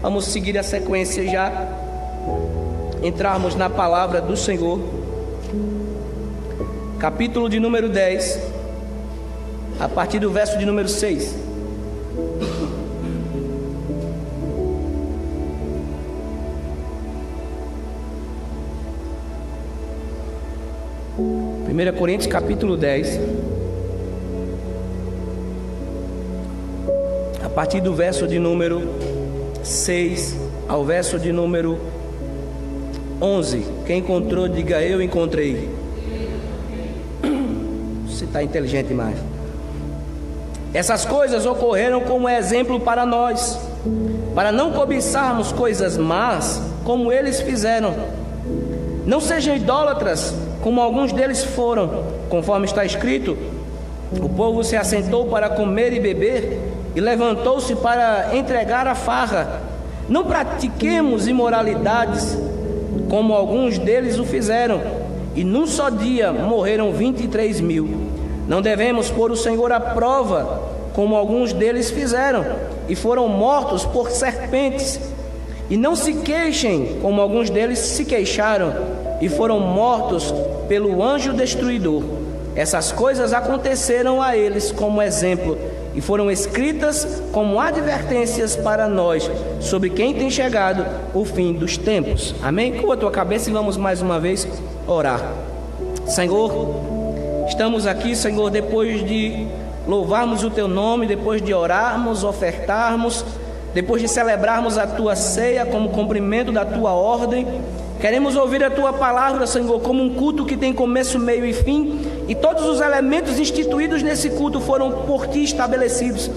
Vamos seguir a sequência já, entrarmos na palavra do Senhor. Capítulo de número 10, a partir do verso de número 6. Primeira Coríntios capítulo 10, a partir do verso de número 6 ao verso de número 11. Quem encontrou, diga: eu encontrei. Você está inteligente demais. Essas coisas ocorreram como exemplo para nós, para não cobiçarmos coisas más como eles fizeram. Não sejam idólatras como alguns deles foram, conforme está escrito: o povo se assentou para comer e beber e levantou-se para entregar a farra. Não pratiquemos imoralidades como alguns deles o fizeram, e num só dia morreram 23.000. Não devemos pôr o Senhor à prova como alguns deles fizeram e foram mortos por serpentes. E não se queixem como alguns deles se queixaram e foram mortos pelo anjo destruidor. Essas coisas aconteceram a eles como exemplo e foram escritas como advertências para nós, sobre quem tem chegado o fim dos tempos. Amém? Curva a tua cabeça e vamos mais uma vez orar. Senhor, estamos aqui, Senhor, depois de louvarmos o Teu nome, depois de orarmos, ofertarmos, depois de celebrarmos a Tua ceia como cumprimento da Tua ordem. Queremos ouvir a Tua palavra, Senhor, como um culto que tem começo, meio e fim, e todos os elementos instituídos nesse culto foram por Ti estabelecidos.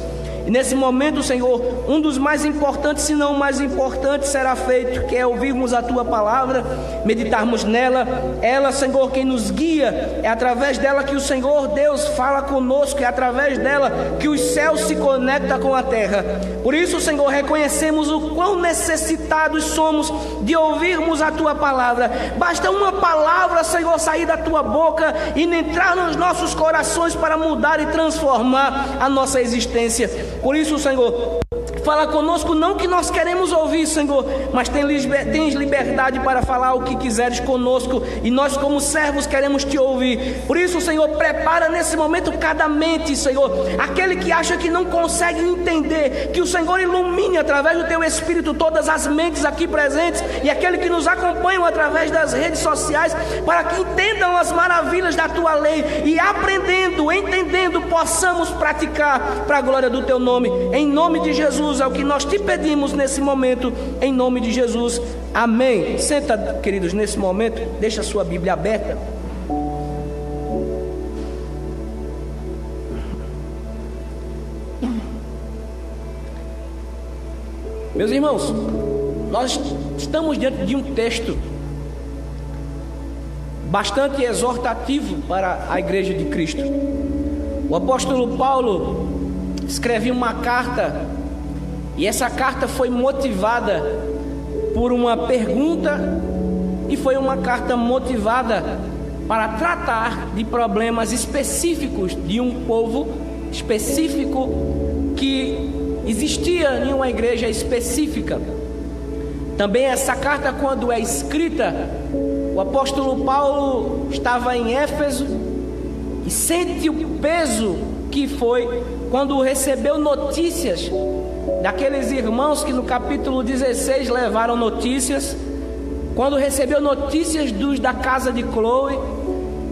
E nesse momento, Senhor, um dos mais importantes, se não o mais importante, será feito, que é ouvirmos a Tua palavra, meditarmos nela. Ela, Senhor, quem nos guia, é através dela que o Senhor Deus fala conosco, é através dela que os céus se conectam com a terra. Por isso, Senhor, reconhecemos o quão necessitados somos de ouvirmos a Tua palavra. Basta uma palavra, Senhor, sair da Tua boca e entrar nos nossos corações para mudar e transformar a nossa existência. Por isso, Senhor, fala conosco, não que nós queremos ouvir, Senhor, mas tens liberdade para falar o que quiseres conosco, e nós como servos queremos Te ouvir. Por isso, Senhor, prepara nesse momento cada mente, Senhor, aquele que acha que não consegue entender, que o Senhor ilumine através do Teu Espírito todas as mentes aqui presentes, e aquele que nos acompanham através das redes sociais, para que entendam as maravilhas da Tua lei, e aprendendo, entendendo, possamos praticar para a glória do Teu nome. Em nome de Jesus é o que nós Te pedimos nesse momento, em nome de Jesus, amém. Senta, queridos, nesse momento, deixa a sua Bíblia aberta. Meus irmãos, nós estamos diante de um texto bastante exortativo para a Igreja de Cristo. O apóstolo Paulo escreveu uma carta, e essa carta foi motivada por uma pergunta, e foi uma carta motivada para tratar de problemas específicos de um povo específico que existia em uma igreja específica. Também essa carta, quando é escrita, o apóstolo Paulo estava em Éfeso e sente o peso que foi quando recebeu notícias daqueles irmãos que no capítulo 16 levaram notícias, quando recebeu notícias dos da casa de Chloe,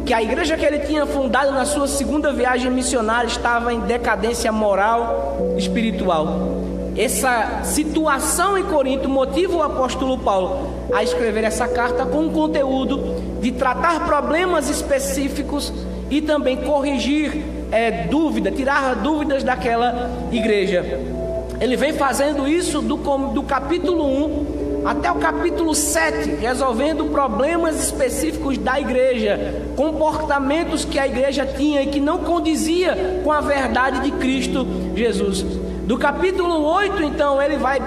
que a igreja que ele tinha fundado na sua segunda viagem missionária estava em decadência moral e espiritual. Essa situação em Corinto motiva o apóstolo Paulo a escrever essa carta com o conteúdo de tratar problemas específicos e também corrigir tirar dúvidas daquela igreja. Ele vem fazendo isso do capítulo 1 até o capítulo 7, resolvendo problemas específicos da igreja, comportamentos que a igreja tinha e que não condizia com a verdade de Cristo Jesus. Do capítulo 8, então, ele vai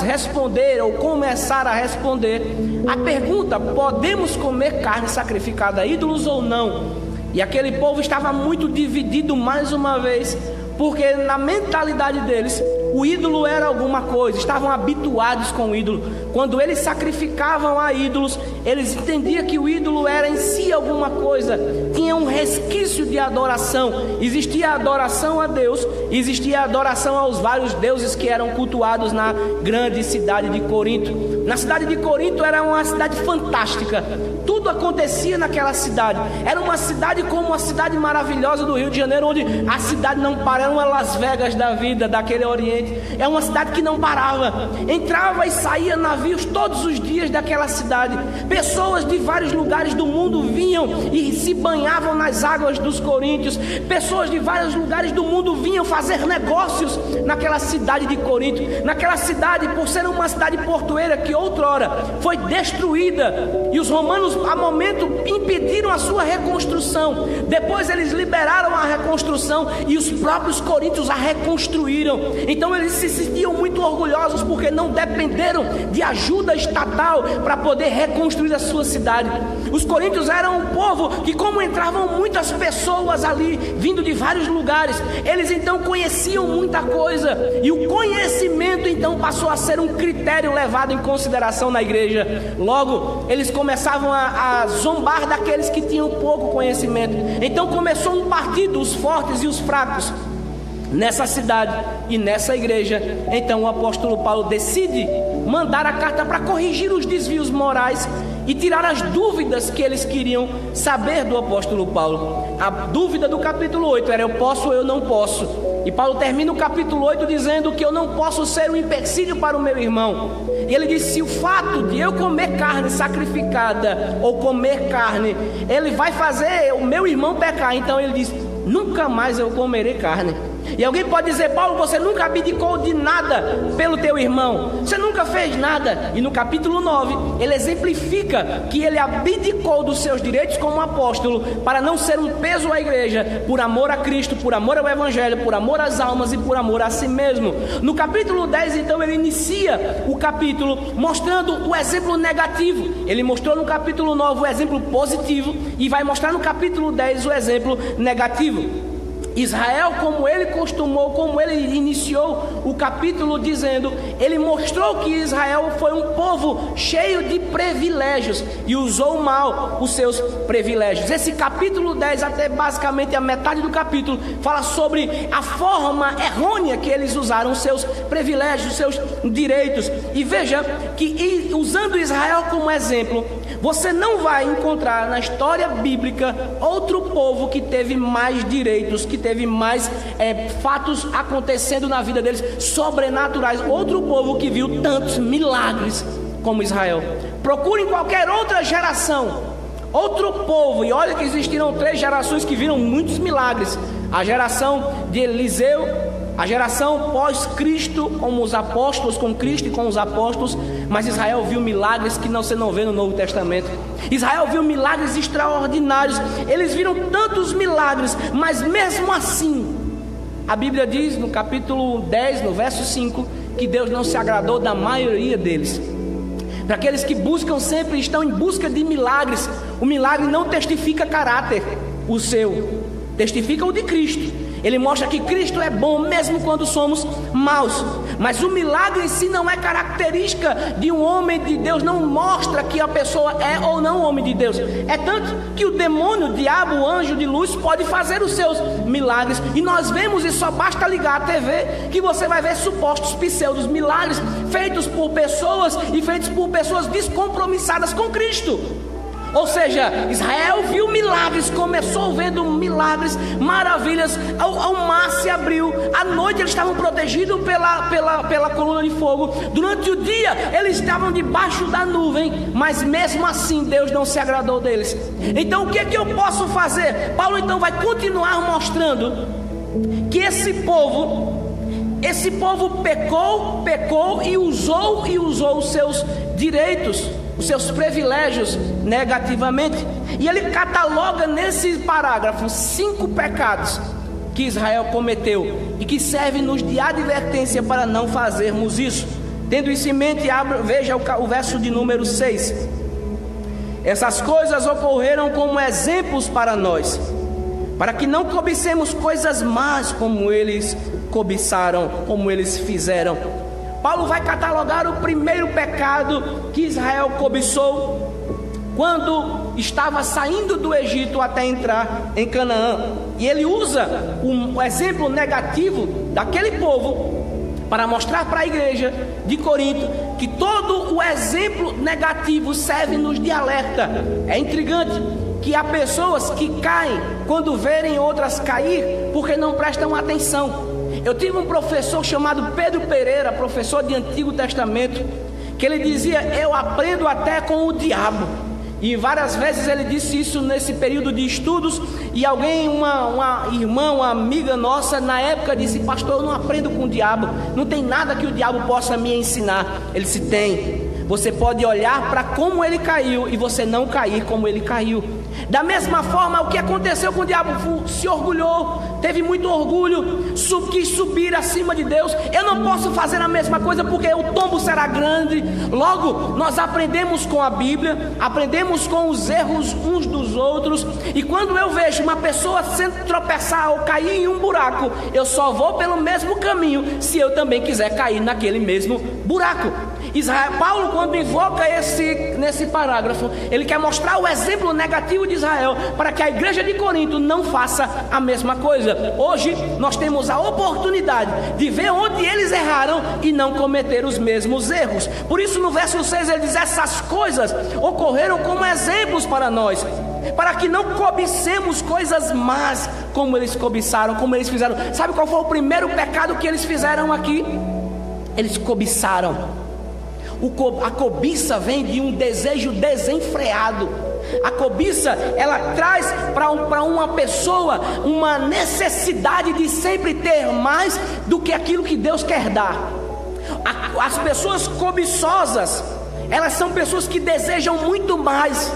responder, ou começar a responder, a pergunta: podemos comer carne sacrificada a ídolos ou não? E aquele povo estava muito dividido mais uma vez, porque na mentalidade deles, O ídolo era alguma coisa, estavam habituados com o ídolo. Quando eles sacrificavam a ídolos, eles entendiam que o ídolo era em si alguma coisa, tinha um resquício de adoração. Existia a adoração a Deus, existia a adoração aos vários deuses que eram cultuados na grande cidade de Corinto. Na cidade de Corinto era uma cidade fantástica, tudo acontecia naquela cidade. Era uma cidade como a cidade maravilhosa do Rio de Janeiro, onde a cidade não para, era uma Las Vegas da vida, daquele Oriente. É uma cidade que não parava, entrava e saía navios todos os dias daquela cidade. Pessoas de vários lugares do mundo vinham e se banhavam nas águas dos coríntios. Pessoas de vários lugares do mundo vinham fazer negócios naquela cidade de Corinto. Naquela cidade, por ser uma cidade portueira que outrora foi destruída, e os romanos a momento impediram a sua reconstrução. Depois eles liberaram a reconstrução e os próprios coríntios a reconstruíram. Então eles se sentiam muito orgulhosos porque não dependeram de ajuda estatal para poder reconstruir a sua cidade. Os coríntios eram um povo que, como entravam muitas pessoas ali, vindo de vários lugares, eles então conheciam muita coisa, e o conhecimento então passou a ser um critério levado em consideração na igreja. Logo, eles começavam a zombar daqueles que tinham pouco conhecimento. Então começou um partido, os fortes e os fracos, nessa cidade e nessa igreja. Então o apóstolo Paulo decide mandar a carta para corrigir os desvios morais e tirar as dúvidas que eles queriam saber do apóstolo Paulo. A dúvida do capítulo 8 era: eu posso ou eu não posso? E Paulo termina o capítulo 8 dizendo que eu não posso ser um empecilho para o meu irmão. E ele disse: se o fato de eu comer carne sacrificada ou comer carne, ele vai fazer o meu irmão pecar, então ele diz: nunca mais eu comerei carne. E alguém pode dizer: Paulo, você nunca abdicou de nada pelo teu irmão, você nunca fez nada. E no capítulo 9 ele exemplifica que ele abdicou dos seus direitos como apóstolo para não ser um peso à igreja, por amor a Cristo, por amor ao evangelho, por amor às almas e por amor a si mesmo. No capítulo 10 então ele inicia o capítulo mostrando o exemplo negativo. Ele mostrou no capítulo 9 o exemplo positivo e vai mostrar no capítulo 10 o exemplo negativo. Israel, como ele costumou, como ele iniciou o capítulo dizendo, ele mostrou que Israel foi um povo cheio de privilégios e usou mal os seus privilégios. Esse capítulo 10, até basicamente a metade do capítulo, fala sobre a forma errônea que eles usaram os seus privilégios, os seus direitos. E veja que, usando Israel como exemplo, você não vai encontrar na história bíblica outro povo que teve mais direitos, que teve mais fatos acontecendo na vida deles, sobrenaturais, outro povo que viu tantos milagres como Israel. Procure em qualquer outra geração outro povo, e olha que existiram 3 gerações que viram muitos milagres: a geração de Eliseu, a geração pós-Cristo, como os apóstolos, com Cristo e com os apóstolos. Mas Israel viu milagres que você não vê no Novo Testamento. Israel viu milagres extraordinários. Eles viram tantos milagres, mas mesmo assim, a Bíblia diz no capítulo 10, no verso 5, que Deus não se agradou da maioria deles. Para aqueles que buscam sempre, estão em busca de milagres, o milagre não testifica caráter, o seu testifica o de Cristo. Ele mostra que Cristo é bom mesmo quando somos maus. Mas o milagre em si não é característica de um homem de Deus, não mostra que a pessoa é ou não homem de Deus. É tanto que o demônio, o diabo, o anjo de luz pode fazer os seus milagres. E nós vemos, e só basta ligar a TV que você vai ver supostos pseudos milagres feitos por pessoas e feitos por pessoas descompromissadas com Cristo. Ou seja, Israel viu milagres, começou vendo milagres, maravilhas, ao mar se abriu, à noite eles estavam protegidos pela coluna de fogo, durante o dia eles estavam debaixo da nuvem, mas mesmo assim Deus não se agradou deles. Então o que é que eu posso fazer? Paulo então vai continuar mostrando que esse povo pecou e usou os seus direitos, os seus privilégios negativamente. E ele cataloga nesse parágrafo 5 pecados que Israel cometeu e que servem-nos de advertência para não fazermos isso. Tendo isso em mente, veja o verso de número 6. Essas coisas ocorreram como exemplos para nós, para que não cobicemos coisas más como eles cobiçaram como eles fizeram. Paulo vai catalogar o primeiro pecado que Israel cobiçou quando estava saindo do Egito até entrar em Canaã. E ele usa um exemplo negativo daquele povo para mostrar para a igreja de Corinto que todo o exemplo negativo serve-nos de alerta. É intrigante que há pessoas que caem quando verem outras cair porque não prestam atenção. Eu tive um professor chamado Pedro Pereira, professor de Antigo Testamento, que ele dizia: eu aprendo até com o diabo. E várias vezes ele disse isso nesse período de estudos. E alguém, uma irmã, uma amiga nossa, na época disse: pastor, eu não aprendo com o diabo, não tem nada que o diabo possa me ensinar. Ele disse: tem. Você pode olhar para como ele caiu e você não cair como ele caiu. Da mesma forma, o que aconteceu com o diabo? Se orgulhou, teve muito orgulho, quis subir acima de Deus. Eu não posso fazer a mesma coisa porque o tombo será grande. Logo, nós aprendemos com a Bíblia, aprendemos com os erros uns dos outros. E quando eu vejo uma pessoa sendo tropeçar ou cair em um buraco, eu só vou pelo mesmo caminho se eu também quiser cair naquele mesmo buraco. Paulo, quando invoca nesse parágrafo, ele quer mostrar o exemplo negativo de Israel para que a igreja de Corinto não faça a mesma coisa. Hoje nós temos a oportunidade de ver onde eles erraram e não cometer os mesmos erros. Por isso no verso 6 ele diz: essas coisas ocorreram como exemplos para nós, para que não cobicemos coisas más como eles cobiçaram, como eles fizeram. Sabe qual foi o primeiro pecado que eles fizeram aqui? Eles cobiçaram. A cobiça vem de um desejo desenfreado. A cobiça, ela traz para uma pessoa uma necessidade de sempre ter mais do que aquilo que Deus quer dar. As pessoas cobiçosas, elas são pessoas que desejam muito mais.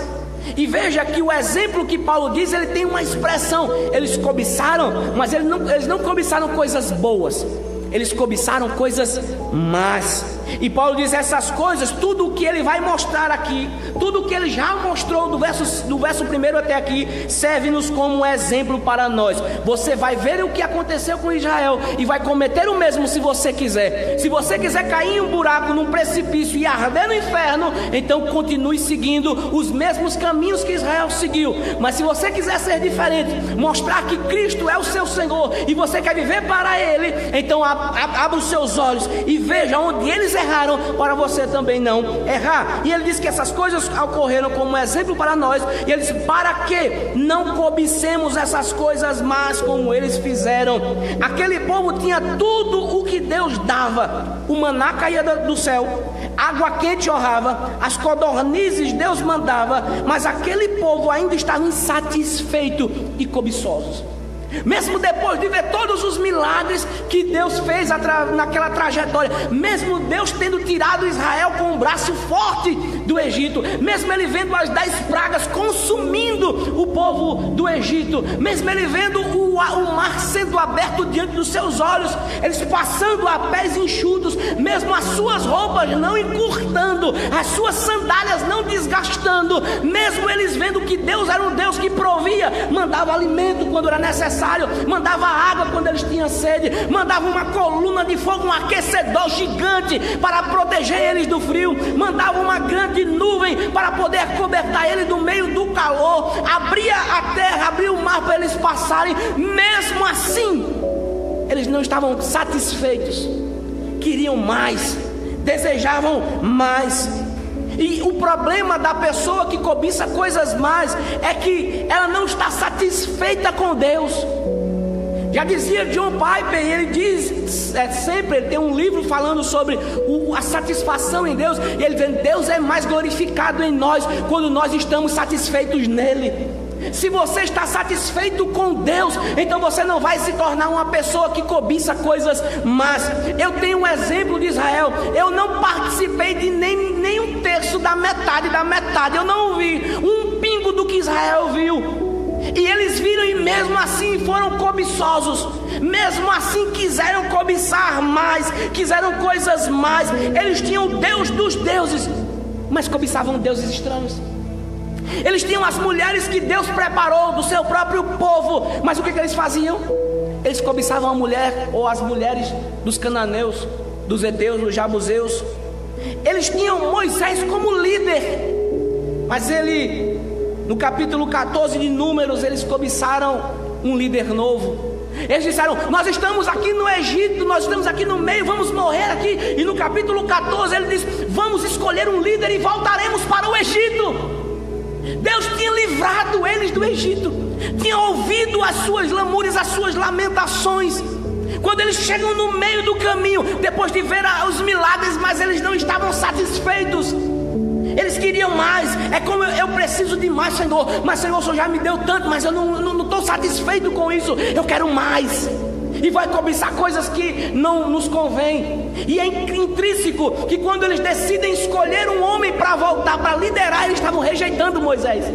E veja que o exemplo que Paulo diz, ele tem uma expressão: eles cobiçaram, mas eles não cobiçaram coisas boas, eles cobiçaram coisas más. E Paulo diz: essas coisas, tudo o que ele vai mostrar aqui, tudo o que ele já mostrou do verso 1 até aqui, serve-nos como um exemplo para nós. Você vai ver o que aconteceu com Israel e vai cometer o mesmo se você quiser. Se você quiser cair em um buraco, num precipício e arder no inferno, então continue seguindo os mesmos caminhos que Israel seguiu. Mas se você quiser ser diferente, mostrar que Cristo é o seu Senhor e você quer viver para Ele, então abra os seus olhos e veja onde eles erraram, para você também não errar. E ele diz que essas coisas ocorreram como exemplo para nós. E ele diz: para que não cobicemos essas coisas más como eles fizeram. Aquele povo tinha tudo o que Deus dava. O maná caía do céu, água quente jorrava, as codornizes Deus mandava, mas aquele povo ainda estava insatisfeito e cobiçosos. Mesmo depois de ver todos os milagres que Deus fez naquela trajetória, mesmo Deus tendo tirado Israel com um braço forte do Egito, mesmo ele vendo as 10 pragas consumindo o povo do Egito, mesmo ele vendo o mar sendo aberto diante dos seus olhos, eles passando a pés enxutos, mesmo as suas roupas não encurtando, as suas sandálias não desgastando, mesmo eles vendo que Deus era um Deus que provia, mandava alimento quando era necessário, mandava água quando eles tinham sede, mandava uma coluna de fogo, um aquecedor gigante para proteger eles do frio, mandava uma grande nuvem para poder cobertar eles do meio do calor, abria a terra, abria o mar para eles passarem. Mesmo assim, eles não estavam satisfeitos, queriam mais, desejavam mais. E o problema da pessoa que cobiça coisas más é que ela não está satisfeita com Deus. Já dizia John Piper, ele diz sempre, ele tem um livro falando sobre a satisfação em Deus, e ele diz: Deus é mais glorificado em nós quando nós estamos satisfeitos nele. Se você está satisfeito com Deus, então você não vai se tornar uma pessoa que cobiça coisas más. Eu tenho um exemplo de Israel. Eu não participei de nem um terço da metade. Eu não vi um pingo do que Israel viu. E eles viram e mesmo assim foram cobiçosos. Mesmo assim quiseram cobiçar mais, quiseram coisas mais. Eles tinham o Deus dos deuses, mas cobiçavam deuses estranhos. Eles tinham as mulheres que Deus preparou do seu próprio povo, mas o que eles faziam? Eles cobiçavam a mulher ou as mulheres dos cananeus, dos heteus, dos jabuseus. Eles tinham Moisés como líder, mas no capítulo 14 de Números, eles cobiçaram um líder novo. Eles disseram: nós estamos aqui no Egito, nós estamos aqui no meio, vamos morrer aqui. E no capítulo 14 ele diz: vamos escolher um líder e voltaremos para o Egito. Deus tinha livrado eles do Egito, tinha ouvido as suas lamúrias, as suas lamentações. Quando eles chegam no meio do caminho, depois de ver os milagres, mas eles não estavam satisfeitos. Eles queriam mais. É como: eu preciso de mais, Senhor. Mas Senhor, o Senhor já me deu tanto, mas eu não estou satisfeito com isso. Eu quero mais. E vai cobiçar coisas que não nos convém. E é intrínseco que quando eles decidem escolher um homem para voltar, para liderar, eles estavam rejeitando Moisés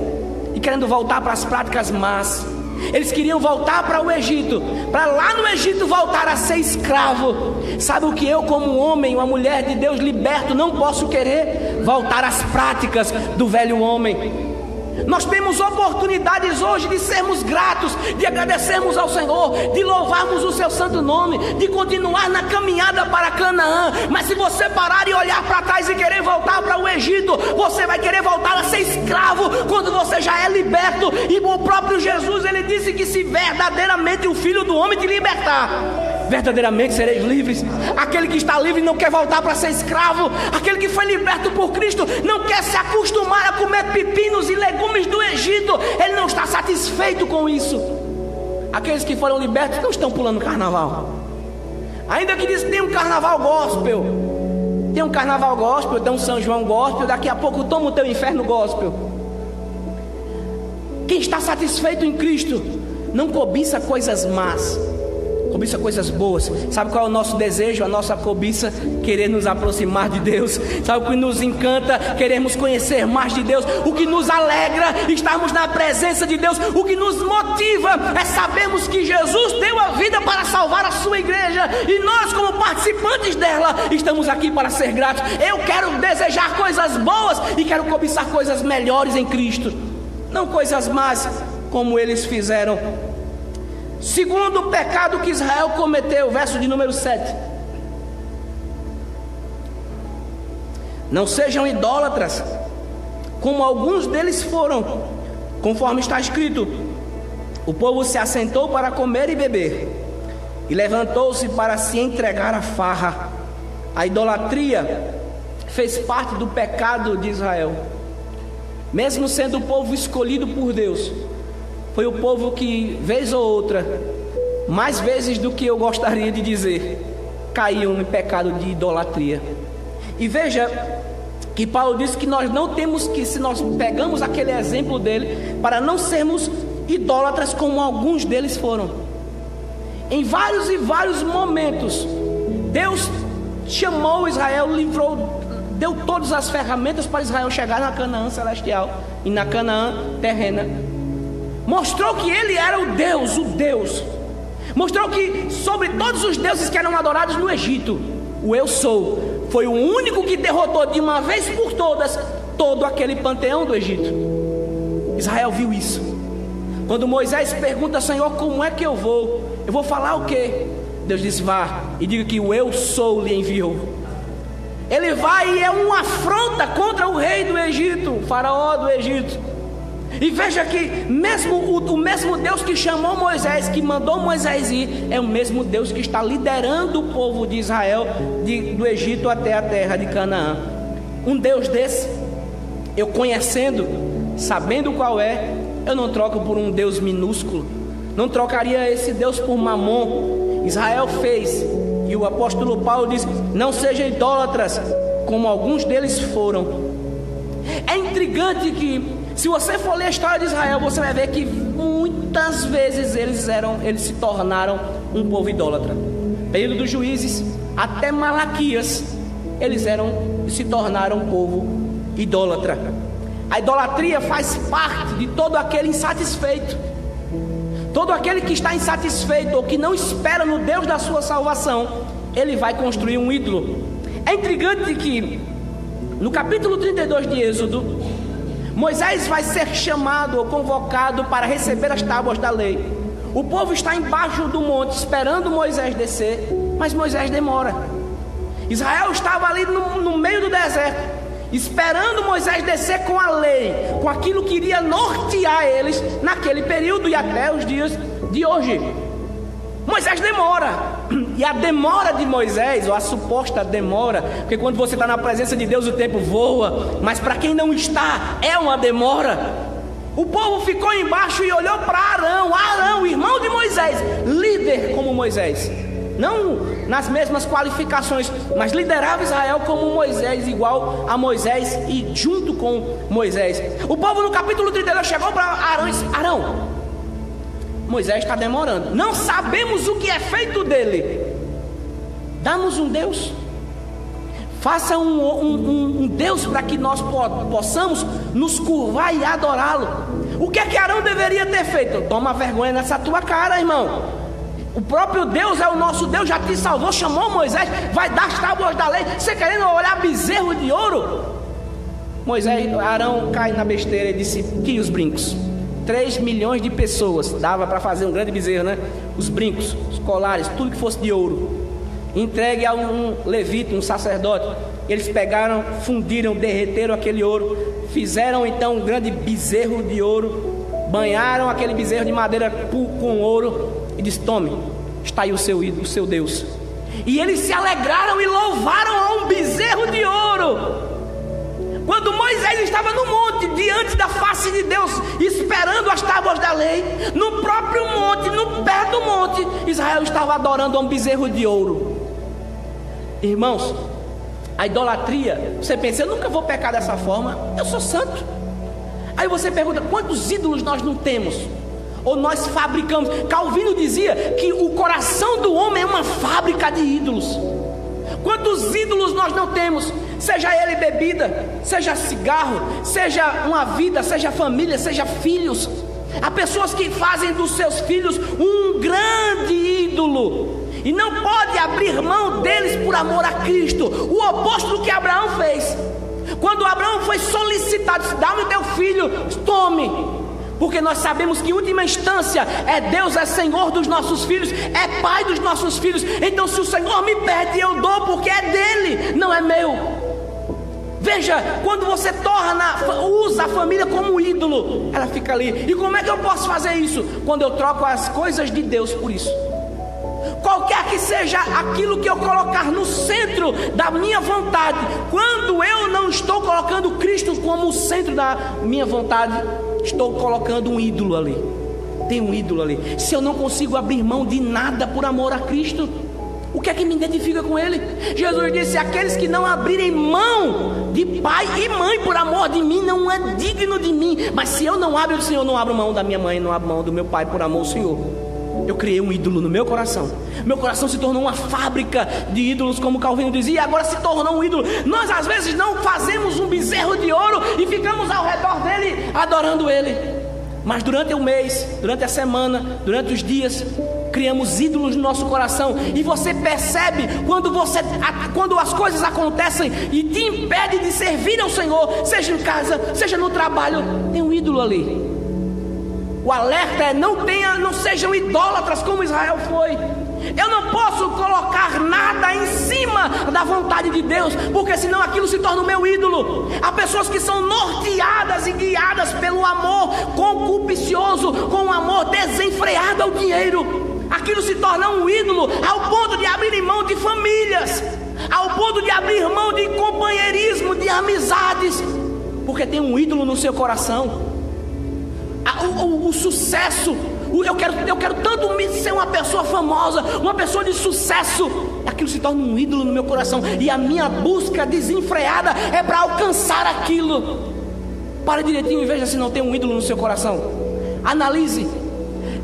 e querendo voltar para as práticas más. Eles queriam voltar para o Egito, para lá no Egito voltar a ser escravo. Sabe o que eu, como homem, uma mulher de Deus liberto, não posso querer? Voltar às práticas do velho homem. Nós temos oportunidades hoje de sermos gratos, de agradecermos ao Senhor, de louvarmos o seu santo nome, de continuar na caminhada para Canaã. Mas se você parar e olhar para trás e querer voltar para o Egito, você vai querer voltar a ser escravo quando você já é liberto. E o próprio Jesus, ele disse que se verdadeiramente o Filho do Homem te libertar, verdadeiramente sereis livres. Aquele que está livre não quer voltar para ser escravo. Aquele que foi liberto por Cristo não quer se acostumar a comer pepinos e legumes do Egito. Ele não está satisfeito com isso. Aqueles que foram libertos não estão pulando carnaval. Ainda que diz que tem um carnaval gospel, tem um carnaval gospel, tem um São João gospel, daqui a pouco toma o teu inferno gospel. Quem está satisfeito em Cristo não cobiça coisas más, cobiça coisas boas. Sabe qual é o nosso desejo, a nossa cobiça? Querer nos aproximar de Deus. Sabe o que nos encanta? Queremos conhecer mais de Deus. O que nos alegra, estarmos na presença de Deus. O que nos motiva é sabermos que Jesus deu a vida para salvar a sua igreja, e nós, como participantes dela, estamos aqui para ser gratos. Eu quero desejar coisas boas e quero cobiçar coisas melhores em Cristo, não coisas más como eles fizeram. Segundo o pecado que Israel cometeu, verso de número 7. Não sejam idólatras, como alguns deles foram, conforme está escrito: o povo se assentou para comer e beber, e levantou-se para se entregar à farra. A idolatria fez parte do pecado de Israel. Mesmo sendo o povo escolhido por Deus, foi o povo que, vez ou outra, mais vezes do que eu gostaria de dizer, caiu em pecado de idolatria. E veja que Paulo disse que nós não temos que, se nós pegamos aquele exemplo dele, para não sermos idólatras como alguns deles foram. Em vários e vários momentos, Deus chamou Israel, livrou, deu todas as ferramentas para Israel chegar na Canaã celestial e na Canaã terrena. Mostrou que ele era o Deus. Mostrou que sobre todos os deuses que eram adorados no Egito, o Eu Sou foi o único que derrotou de uma vez por todas todo aquele panteão do Egito. Israel viu isso. Quando Moisés pergunta: Senhor, como é que eu vou? Eu vou falar o quê? Deus disse: vá e diga que o Eu Sou lhe enviou. Ele vai e é uma afronta contra o rei do Egito, o faraó do Egito. E veja que mesmo o mesmo Deus que chamou Moisés, que mandou Moisés ir, é o mesmo Deus que está liderando o povo de Israel do Egito até a terra de Canaã. Um Deus desse, eu conhecendo, sabendo qual é, eu não troco por um Deus minúsculo. Não trocaria esse Deus por Mamon. Israel fez, e o apóstolo Paulo diz: não sejam idólatras, como alguns deles foram. É intrigante que, se você for ler a história de Israel, você vai ver que muitas vezes eles se tornaram um povo idólatra. Período dos Juízes até Malaquias, eles se tornaram um povo idólatra. A idolatria faz parte de todo aquele insatisfeito. Todo aquele que está insatisfeito ou que não espera no Deus da sua salvação, ele vai construir um ídolo. É intrigante que no capítulo 32 de Êxodo, Moisés vai ser chamado ou convocado para receber as tábuas da lei. O povo está embaixo do monte esperando Moisés descer, mas Moisés demora. Israel estava ali no meio do deserto, esperando Moisés descer com a lei, com aquilo que iria nortear eles naquele período e até os dias de hoje. Moisés demora, e a demora de Moisés, ou a suposta demora, porque quando você está na presença de Deus o tempo voa, mas para quem não está, é uma demora. O povo ficou embaixo e olhou para Arão, irmão de Moisés, líder como Moisés, não nas mesmas qualificações, mas liderava Israel como Moisés, igual a Moisés e junto com Moisés. O povo no capítulo 32 chegou para Arão e disse: Arão, Moisés está demorando, não sabemos o que é feito dele, dá-nos um Deus, faça um Deus para que nós possamos nos curvar e adorá-lo. O que é que Arão deveria ter feito? Toma vergonha nessa tua cara, irmão. O próprio Deus é o nosso Deus, já te salvou, chamou Moisés, vai dar as tábuas da lei, você querendo olhar bezerro de ouro? Arão cai na besteira e disse: que os brincos? 3 milhões de pessoas, dava para fazer um grande bezerro, né? Os brincos, os colares, tudo que fosse de ouro, entregue a um levita, um sacerdote. Eles pegaram, fundiram, derreteram aquele ouro, fizeram então um grande bezerro de ouro, banharam aquele bezerro de madeira com ouro e disse: tome, está aí o seu ídolo, o seu Deus. E eles se alegraram e louvaram a um bezerro de ouro. Quando Moisés estava no monte, diante da face de Deus, esperando as tábuas da lei, no próprio monte, no pé do monte, Israel estava adorando a um bezerro de ouro. Irmãos, a idolatria, você pensa: eu nunca vou pecar dessa forma, eu sou santo. Aí você pergunta: quantos ídolos nós não temos? Ou nós fabricamos? Calvino dizia que o coração do homem é uma fábrica de ídolos. Quantos ídolos nós não temos? Seja ele bebida, seja cigarro, seja uma vida, seja família, seja filhos. Há pessoas que fazem dos seus filhos um grande ídolo e não pode abrir mão deles por amor a Cristo. O oposto do que Abraão fez. Quando Abraão foi solicitado: dá-me o teu filho, tome. Porque nós sabemos que em última instância é Deus, é Senhor dos nossos filhos, é Pai dos nossos filhos. Então se o Senhor me pede, eu dou, porque é dele, não é meu. Veja, quando você usa a família como ídolo, ela fica ali. E como é que eu posso fazer isso? Quando eu troco as coisas de Deus por isso. Qualquer que seja aquilo que eu colocar no centro da minha vontade, quando eu não estou colocando Cristo como o centro da minha vontade, estou colocando um ídolo ali. Tem um ídolo ali. Se eu não consigo abrir mão de nada por amor a Cristo, o que é que me identifica com Ele? Jesus disse: aqueles que não abrirem mão de pai e mãe por amor de mim, não é digno de mim. Mas se eu não abro, o Senhor, não abro mão da minha mãe, não abro mão do meu pai por amor ao Senhor. Eu criei um ídolo no meu coração. Meu coração se tornou uma fábrica de ídolos, como Calvino dizia, e agora se tornou um ídolo. Nós às vezes não fazemos um bezerro de ouro e ficamos ao redor dele, adorando ele. Mas durante o mês, durante a semana, durante os dias, criamos ídolos no nosso coração. E você percebe quando as coisas acontecem e te impede de servir ao Senhor, seja em casa, seja no trabalho, tem um ídolo ali. O alerta é: não sejam idólatras como Israel foi. Eu não posso colocar nada em cima da vontade de Deus, porque senão aquilo se torna o meu ídolo. Há pessoas que são norteadas e guiadas pelo amor concupiscioso, com um amor desenfreado ao dinheiro. Aquilo se torna um ídolo ao ponto de abrir mão de famílias, ao ponto de abrir mão de companheirismo, de amizades, porque tem um ídolo no seu coração. O sucesso, eu quero tanto ser uma pessoa famosa, uma pessoa de sucesso. Aquilo se torna um ídolo no meu coração, e a minha busca desenfreada é para alcançar aquilo. Pare direitinho e veja se não tem um ídolo no seu coração. Analise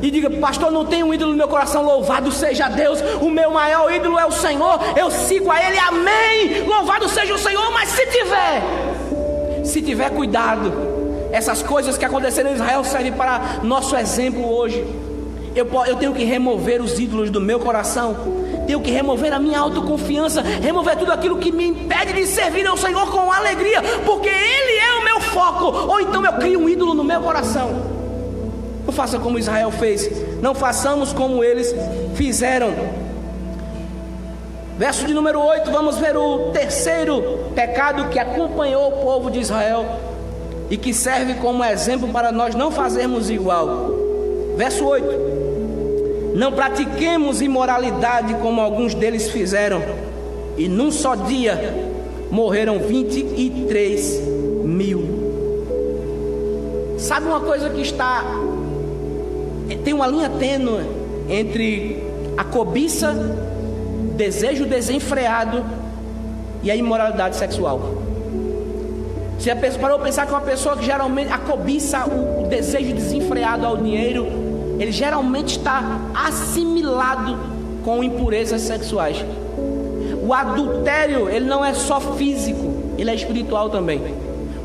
e diga: pastor, não tem um ídolo no meu coração. Louvado seja Deus, o meu maior ídolo é o Senhor, eu sigo a Ele, amém. Louvado seja o Senhor. Mas se tiver cuidado, essas coisas que aconteceram em Israel servem para nosso exemplo hoje. Eu tenho que remover os ídolos do meu coração, tenho que remover a minha autoconfiança, remover tudo aquilo que me impede de servir ao Senhor com alegria, porque Ele é o meu foco. Ou então eu crio um ídolo no meu coração. Não faça como Israel fez. Não façamos como eles fizeram. Verso de número 8, vamos ver o terceiro pecado que acompanhou o povo de Israel e que serve como exemplo para nós não fazermos igual. Verso 8: não pratiquemos imoralidade como alguns deles fizeram, e num só dia morreram 23 mil. Sabe uma coisa que tem uma linha tênue entre a cobiça, desejo desenfreado e a imoralidade sexual. Você parou para pensar que uma pessoa que geralmente a cobiça, o desejo desenfreado ao dinheiro, ele geralmente está assimilado com impurezas sexuais. O adultério, ele não é só físico, ele é espiritual também.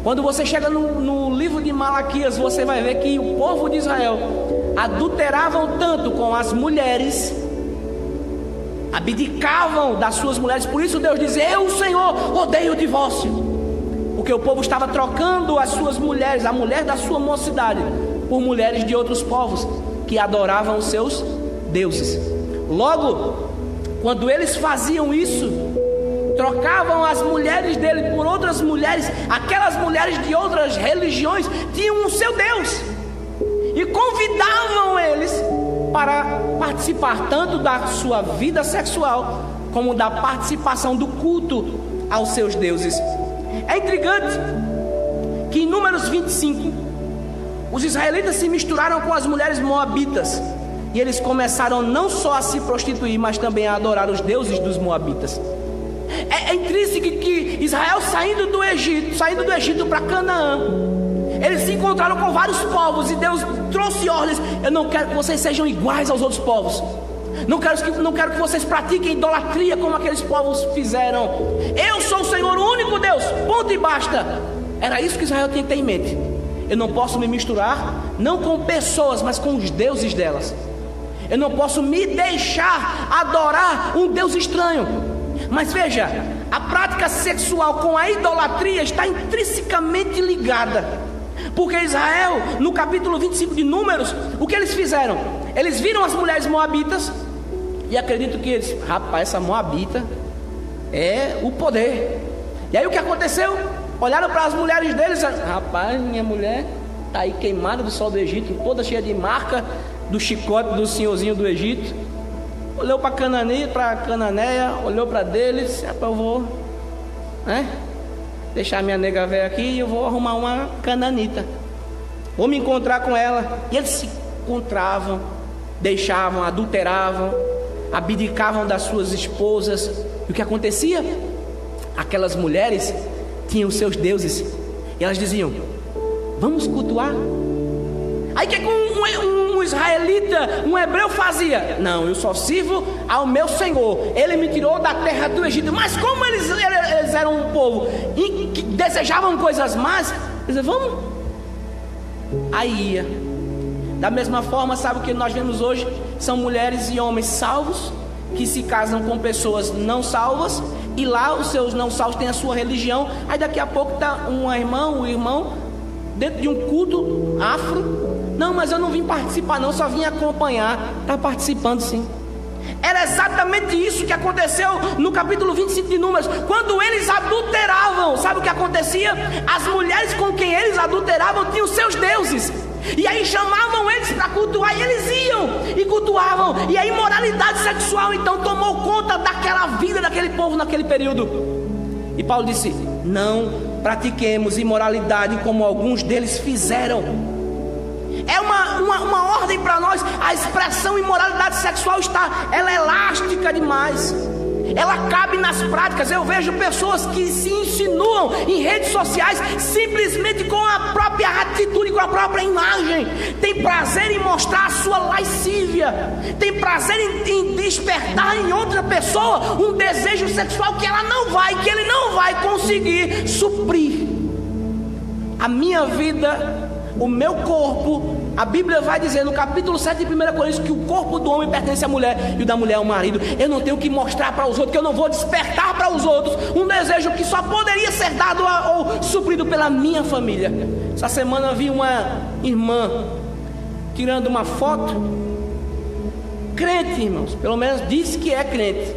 Quando você chega no livro de Malaquias, você vai ver que o povo de Israel adulteravam tanto com as mulheres, abdicavam das suas mulheres. Por isso Deus diz: eu, o Senhor, odeio o divórcio, porque o povo estava trocando as suas mulheres, a mulher da sua mocidade, por mulheres de outros povos que adoravam os seus deuses. Logo, quando eles faziam isso, trocavam as mulheres dele por outras mulheres, aquelas mulheres de outras religiões tinham o seu Deus e convidavam eles para participar tanto da sua vida sexual como da participação do culto aos seus deuses. É intrigante que em Números 25 os israelitas se misturaram com as mulheres moabitas e eles começaram não só a se prostituir, mas também a adorar os deuses dos moabitas. É intrínseco que Israel saindo do Egito para Canaã, eles se encontraram com vários povos e Deus trouxe ordens: eu não quero que vocês sejam iguais aos outros povos, não quero que vocês pratiquem idolatria como aqueles povos fizeram. Eu sou o Senhor, o único Deus, ponto e basta. Era isso que Israel tinha que ter em mente. Eu não posso me misturar, não com pessoas, mas com os deuses delas. Eu não posso me deixar adorar um Deus estranho. Mas veja, a prática sexual com a idolatria está intrinsecamente ligada. Porque Israel, no capítulo 25 de Números, o que eles fizeram? Eles viram as mulheres moabitas e acreditam que eles: rapaz, essa moabita é o poder. E aí o que aconteceu? Olharam para as mulheres deles: rapaz, minha mulher está aí queimada do sol do Egito, toda cheia de marca do chicote do senhorzinho do Egito. Olhou para Cananeia, olhou para deles: eu vou deixar minha nega velha aqui e eu vou arrumar uma cananita, vou me encontrar com ela. E eles se encontravam, deixavam, adulteravam, abdicavam das suas esposas. E o que acontecia? Aquelas mulheres tinham os seus deuses e elas diziam: vamos cultuar. Aí o que um israelita, um hebreu fazia? Não, eu só sirvo ao meu Senhor, Ele me tirou da terra do Egito. Mas como eles eram um povo que desejavam coisas más, eles diziam: vamos. Aí ia. Da mesma forma, sabe o que nós vemos hoje? São mulheres e homens salvos que se casam com pessoas não salvas, e lá os seus não salvos têm a sua religião. Aí daqui a pouco está um irmão dentro de um culto afro: não, mas eu não vim participar não, só vim acompanhar. Está participando sim. Era exatamente isso que aconteceu no capítulo 25 de Números. Quando eles adulteravam, sabe o que acontecia? As mulheres com quem eles adulteravam tinham seus deuses, e aí chamavam eles para cultuar, e eles iam e cultuavam. E a imoralidade sexual então tomou conta daquela vida daquele povo naquele período. E Paulo disse: não pratiquemos imoralidade como alguns deles fizeram. É uma ordem para nós. A expressão imoralidade sexual ela é elástica demais. Ela cabe nas práticas. Eu vejo pessoas que se insinuam em redes sociais simplesmente com a própria atitude, com a própria imagem. Tem prazer em mostrar a sua lascívia, tem prazer em despertar em outra pessoa um desejo sexual que ele não vai conseguir suprir. A minha vida, o meu corpo, a Bíblia vai dizer no capítulo 7 de 1 Coríntios que o corpo do homem pertence à mulher e o da mulher ao marido. Eu não tenho que mostrar para os outros, que eu não vou despertar para os outros um desejo que só poderia ser dado ou suprido pela minha família. Essa semana eu vi uma irmã tirando uma foto, crente, irmãos, pelo menos diz que é crente,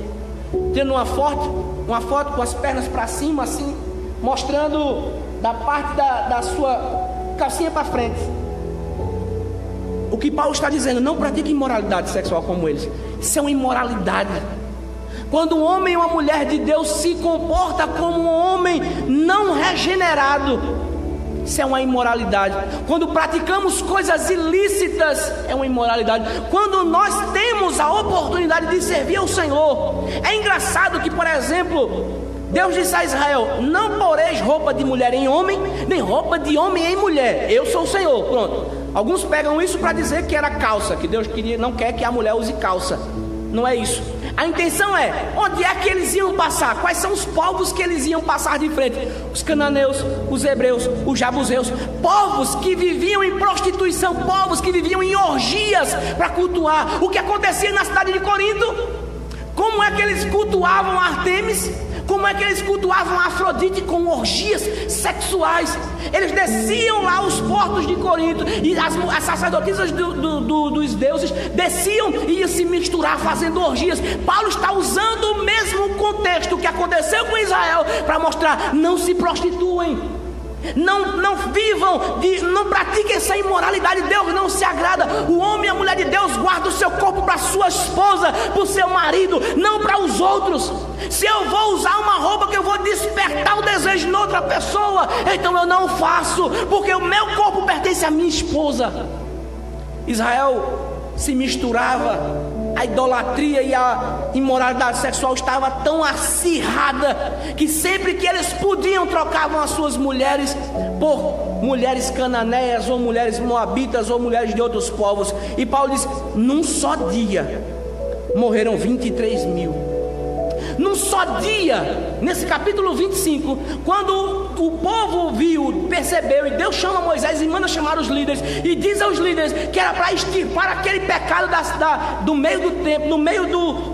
tirando uma foto com as pernas para cima, assim, mostrando da parte da sua calcinha para frente. O que Paulo está dizendo: não pratique imoralidade sexual como eles. Isso é uma imoralidade. Quando um homem e uma mulher de Deus se comporta como um homem não regenerado, isso é uma imoralidade. Quando praticamos coisas ilícitas, é uma imoralidade. Quando nós temos a oportunidade de servir ao Senhor, é engraçado que, por exemplo, Deus disse a Israel: não poreis roupa de mulher em homem, nem roupa de homem em mulher. Eu sou o Senhor. Pronto. Alguns pegam isso para dizer que era calça, que Deus não quer que a mulher use calça. Não é isso. A intenção é: onde é que eles iam passar? Quais são os povos que eles iam passar de frente? Os cananeus, os hebreus, os jabuseus, povos que viviam em prostituição, povos que viviam em orgias para cultuar. O que acontecia na cidade de Corinto? Como é que eles cultuavam Artemis? Como é que eles cultuavam Afrodite? Com orgias sexuais. Eles desciam lá os portos de Corinto, e as sacerdotisas dos deuses desciam e iam se misturar fazendo orgias. Paulo está usando o mesmo contexto que aconteceu com Israel para mostrar: não se prostituem, não vivam, não pratiquem essa imoralidade. Deus não se agrada. O homem e a mulher de Deus guardam o seu corpo para sua esposa, para o seu marido, não para os outros. Se eu vou usar uma roupa que eu vou despertar o desejo em outra pessoa, então eu não faço, porque o meu corpo pertence à minha esposa. Israel se misturava, a idolatria e a imoralidade sexual estava tão acirrada que sempre que eles podiam, trocavam as suas mulheres por mulheres cananeias, ou mulheres moabitas, ou mulheres de outros povos. E Paulo diz: num só dia morreram 23 mil. Num só dia, nesse capítulo 25, quando o povo viu, percebeu, e Deus chama Moisés e manda chamar os líderes, e diz aos líderes que era para extirpar aquele pecado do meio do templo, no meio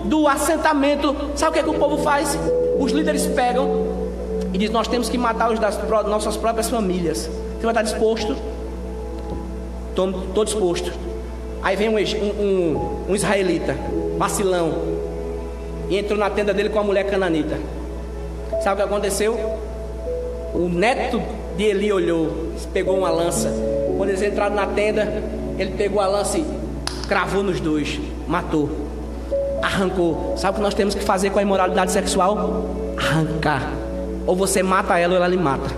do assentamento. Sabe o que é que o povo faz? Os líderes pegam e dizem: nós temos que matar os das nossas próprias famílias. Você vai estar disposto? Estou disposto. Aí vem um israelita, vacilão, e entrou na tenda dele com a mulher cananita. Sabe o que aconteceu? O neto de Eli olhou, pegou uma lança. Quando eles entraram na tenda, ele pegou a lança e cravou nos dois, matou, arrancou. Sabe o que nós temos que fazer com a imoralidade sexual? Arrancar. Ou você mata ela ou ela lhe mata.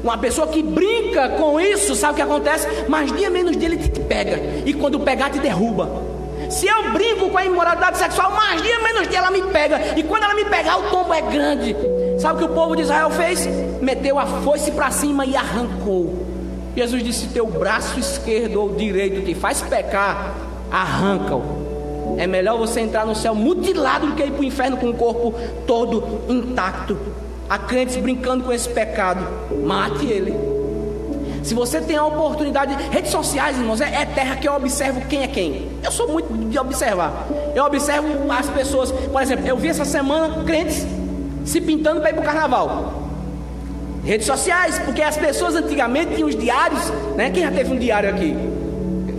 Uma pessoa que brinca com isso, sabe o que acontece? Mais dia menos dia ele te pega, e quando pegar te derruba. Se eu brinco com a imoralidade sexual, mais dia menos dia ela me pega, e quando ela me pegar, o tombo é grande. Sabe o que o povo de Israel fez? Meteu a foice para cima e arrancou. Jesus disse: teu braço esquerdo ou direito te faz pecar, arranca-o. É melhor você entrar no céu mutilado do que ir para o inferno com o corpo todo intacto. Há crentes brincando com esse pecado, mate ele. Se você tem a oportunidade, redes sociais, irmãos, é terra que eu observo quem é quem. Eu sou muito de observar. Eu observo as pessoas. Por exemplo, eu vi essa semana crentes se pintando para ir para o carnaval. Redes sociais, porque as pessoas antigamente tinham os diários, né? Quem já teve um diário aqui?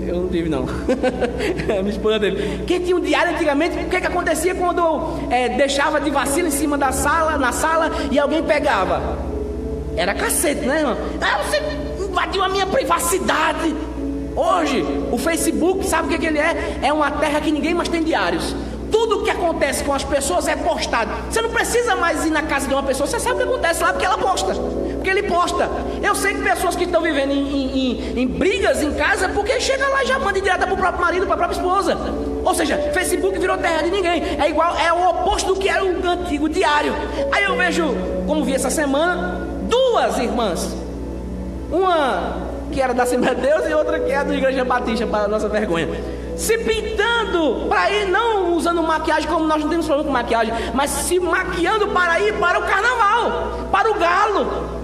Eu não tive, não. Minha esposa teve. Quem tinha um diário antigamente, o que acontecia quando deixava de vacilo em cima na sala, e alguém pegava? Era cacete, né, irmão? Você invadiu a minha privacidade. Hoje, o Facebook, sabe o que ele é? É uma terra que ninguém mais tem diários. Tudo que acontece com as pessoas é postado. Você não precisa mais ir na casa de uma pessoa. Você sabe o que acontece lá porque ela posta, porque ele posta. Eu sei que pessoas que estão vivendo em brigas em casa, porque chega lá e já manda direto para o próprio marido, para a própria esposa. Ou seja, Facebook virou terra de ninguém. É o oposto do que era o antigo diário. Aí eu vejo, como vi essa semana, duas irmãs, uma que era da Assembleia de Deus e outra que era da Igreja Batista, para a nossa vergonha, se pintando para ir, não usando maquiagem, como nós não temos problema com maquiagem, mas se maquiando para ir para o carnaval, para o galo,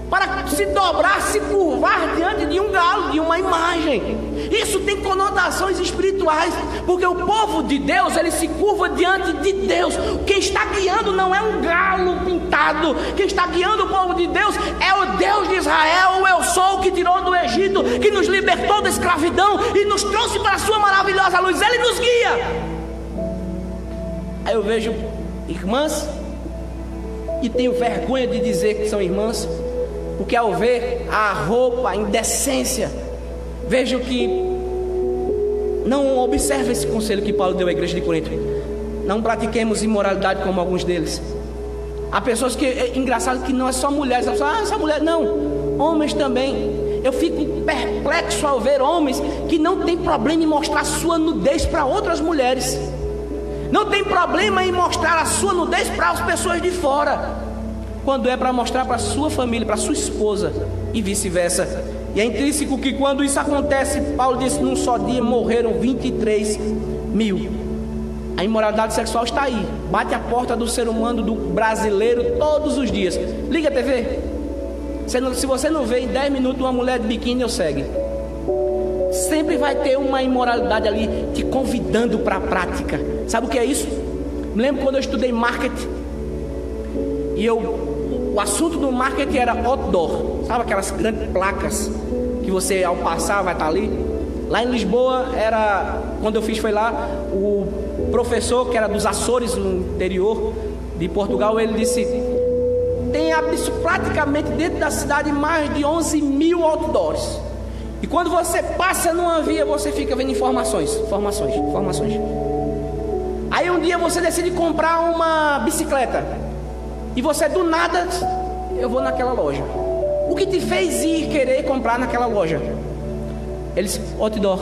para se dobrar, se curvar diante de um galo, de uma imagem. Isso tem conotações espirituais, porque o povo de Deus, ele se curva diante de Deus. Quem está guiando não é um galo pintado. Quem está guiando o povo de Deus é o Deus de Israel, o eu sou, que tirou do Egito. Quem que nos libertou da escravidão e nos trouxe para a sua maravilhosa luz. Ele nos guia. Aí eu vejo irmãs e tenho vergonha de dizer que são irmãs, porque ao ver a roupa, a indecência, vejo que não observa esse conselho que Paulo deu à igreja de Corinto. Não pratiquemos imoralidade como alguns deles. Há pessoas que, é engraçado que não é só mulheres, essa mulher, não, homens também. Eu fico perplexo ao ver homens que não tem problema em mostrar sua nudez para outras mulheres, não tem problema em mostrar a sua nudez para as pessoas de fora, quando é para mostrar para a sua família, para a sua esposa, e vice-versa. E é intrínseco que quando isso acontece, Paulo disse, num só dia morreram 23 mil. A imoralidade sexual está aí, bate a porta do ser humano, do brasileiro, todos os dias. Liga a TV, se você não vê em 10 minutos uma mulher de biquíni, eu segue. Sempre vai ter uma imoralidade ali te convidando para a prática. Sabe o que é isso? Me lembro quando eu estudei marketing, e o assunto do marketing era outdoor. Sabe aquelas grandes placas que você ao passar vai estar ali? Lá em Lisboa, quando eu fiz foi lá, o professor que era dos Açores, no interior de Portugal, ele disse, tem praticamente dentro da cidade mais de 11 mil outdoors. E quando você passa numa via, você fica vendo informações. Aí um dia você decide comprar uma bicicleta, e você do nada, eu vou naquela loja. O que te fez ir querer comprar naquela loja? Eles, outdoor.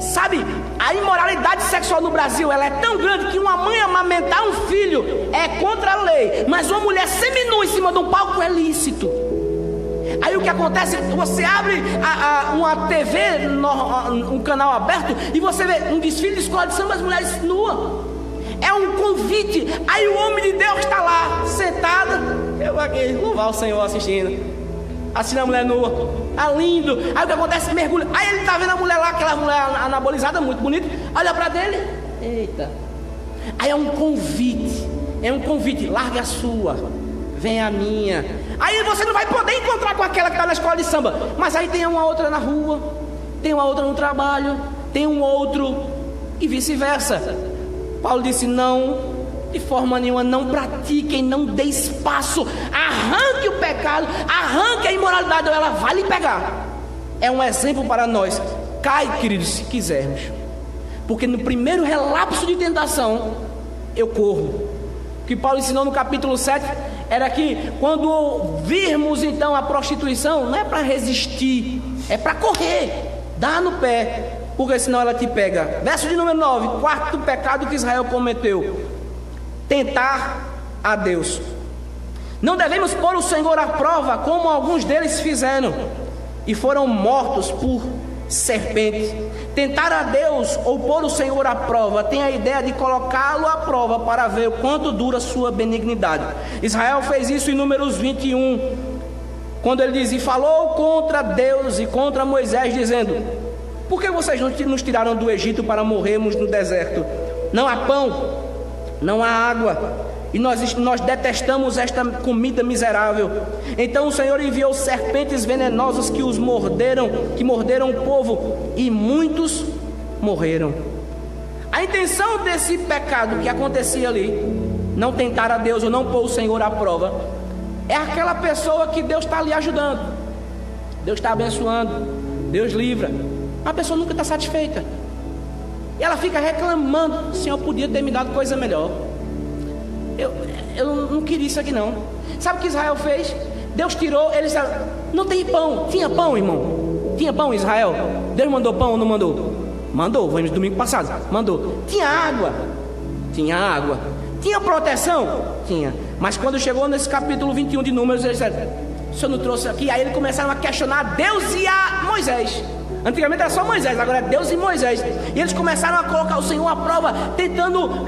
Sabe, a imoralidade sexual no Brasil, ela é tão grande que uma mãe amamentar um filho é contra a lei, mas uma mulher seminua em cima de um palco é lícito. Aí o que acontece? Você abre uma TV, um canal aberto, e você vê um desfile de escola de samba, as mulheres nuas. É um convite. Aí o homem de Deus está lá, sentado, eu aqui, louvar o Senhor assistindo a mulher nua, tá lindo. Aí o que acontece? Mergulha. Aí ele está vendo a mulher lá, aquela mulher anabolizada, muito bonita, olha para dele, eita. Aí é um convite, larga a sua, vem a minha. Aí você não vai poder encontrar com aquela que está na escola de samba, mas aí tem uma outra na rua, tem uma outra no trabalho, tem um outro, e vice-versa. Paulo disse, não, de forma nenhuma, não pratiquem, não dê espaço, arranque o pecado, arranque a imoralidade, ou ela vai lhe pegar. É um exemplo para nós. Cai, queridos, se quisermos, porque no primeiro relapso de tentação, eu corro. O que Paulo ensinou no capítulo 7 era que quando virmos então a prostituição, não é para resistir, é para correr, dar no pé, porque senão ela te pega. Verso de número 9, quarto pecado que Israel cometeu: tentar a Deus. Não devemos pôr o Senhor à prova, como alguns deles fizeram e foram mortos por serpentes. Tentar a Deus ou pôr o Senhor à prova tem a ideia de colocá-lo à prova para ver o quanto dura sua benignidade. Israel fez isso em Números 21, quando ele diz, e falou contra Deus e contra Moisés, dizendo, por que vocês não nos tiraram do Egito para morrermos no deserto? Não há pão, não há água, e nós detestamos esta comida miserável. Então o Senhor enviou serpentes venenosas que morderam o povo, e muitos morreram. A intenção desse pecado que acontecia ali, não tentar a Deus ou não pôr o Senhor à prova, é aquela pessoa que Deus está ali ajudando, Deus está abençoando, Deus livra. A pessoa nunca está satisfeita, e ela fica reclamando, Senhor, podia ter me dado coisa melhor. Eu não queria isso aqui não. Sabe o que Israel fez? Deus tirou, eles disseram, não tem pão. Tinha pão, irmão? Tinha pão em Israel? Deus mandou pão ou não mandou? Mandou, foi no domingo passado, mandou. Tinha água? Tinha água. Tinha proteção? Tinha. Mas quando chegou nesse capítulo 21 de Números, eles disseram, o Senhor não trouxe aqui? Aí eles começaram a questionar Deus e a Moisés. Antigamente era só Moisés, agora é Deus e Moisés. E eles começaram a colocar o Senhor à prova, tentando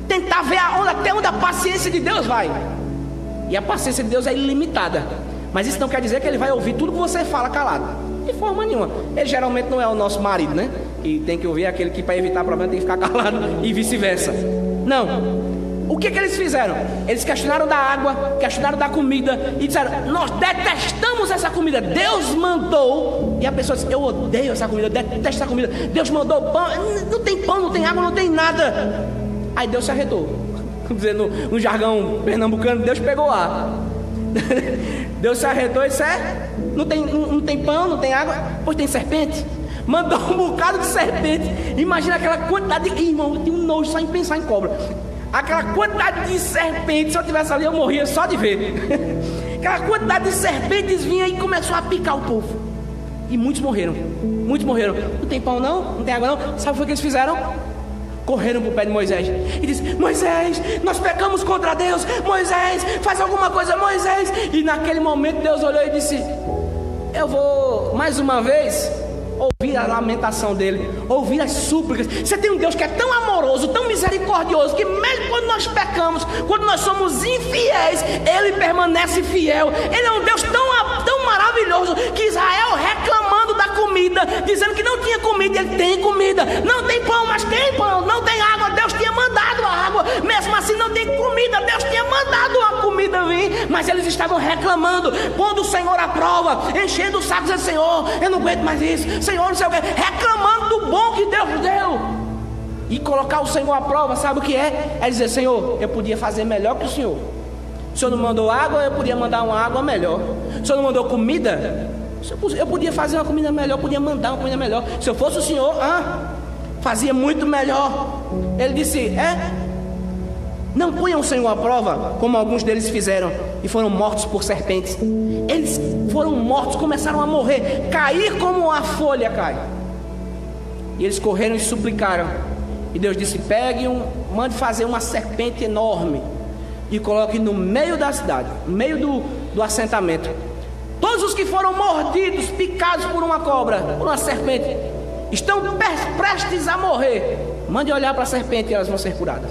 tentar ver até onde a paciência de Deus vai. E a paciência de Deus é ilimitada, mas isso não quer dizer que Ele vai ouvir tudo que você fala calado, de forma nenhuma. Ele geralmente não é o nosso marido, né? Que tem que ouvir aquele que para evitar problema tem que ficar calado, e vice-versa. Não, O que eles fizeram? Eles questionaram da água, questionaram da comida e disseram: nós detestamos essa comida, Deus mandou. E a pessoa disse: eu odeio essa comida, eu detesto essa comida, Deus mandou pão, não tem água, não tem nada. Aí Deus se arretou. Dizendo no jargão pernambucano, Deus pegou ar. Deus se arretou e disse: não tem pão, não tem água, pois tem serpente. Mandou um bocado de serpente. Imagina aquela quantidade de... Irmão, eu tenho um nojo só em pensar em cobra. Aquela quantidade de serpentes, se eu tivesse ali eu morria só de ver. Aquela quantidade de serpentes vinha e começou a picar o povo. E muitos morreram. Não tem pão não? Não tem água não? Sabe o que eles fizeram? Correram para o pé de Moisés e disse: Moisés, nós pecamos contra Deus. Moisés, faz alguma coisa, Moisés. E naquele momento Deus olhou e disse: eu vou mais uma vez ouvir a lamentação dele, ouvir as súplicas. Você tem um Deus que é tão amoroso, tão misericordioso, que mesmo quando nós pecamos, quando nós somos infiéis, Ele permanece fiel. Ele é um Deus tão maravilhoso, que Israel reclamando da comida, dizendo que não tinha comida, Ele tem comida. Não tem pão, mas tem pão. Não tem água, Deus tinha mandado a água. Mesmo assim não tem comida, Deus tinha mandado a comida vir. Mas eles estavam reclamando, pondo o Senhor à prova, enchendo o saco, dizendo: Senhor, eu não aguento mais isso, Senhor, não sei o que, reclamando do bom que Deus deu. E colocar o Senhor à prova, sabe o que é? É dizer: Senhor, eu podia fazer melhor que o Senhor. O Senhor não mandou água, eu podia mandar uma água melhor. O Senhor não mandou comida, eu podia fazer uma comida melhor, eu podia mandar uma comida melhor. Se eu fosse o Senhor, fazia muito melhor. Ele disse: não ponham o Senhor à prova, como alguns deles fizeram e foram mortos por serpentes. Eles foram mortos, começaram a morrer, cair como a folha cai. E eles correram e suplicaram. E Deus disse: mande fazer uma serpente enorme e coloque no meio da cidade, no meio do assentamento. Todos os que foram mordidos, picados por uma cobra, por uma serpente, estão prestes a morrer. Mande olhar para a serpente e elas vão ser curadas.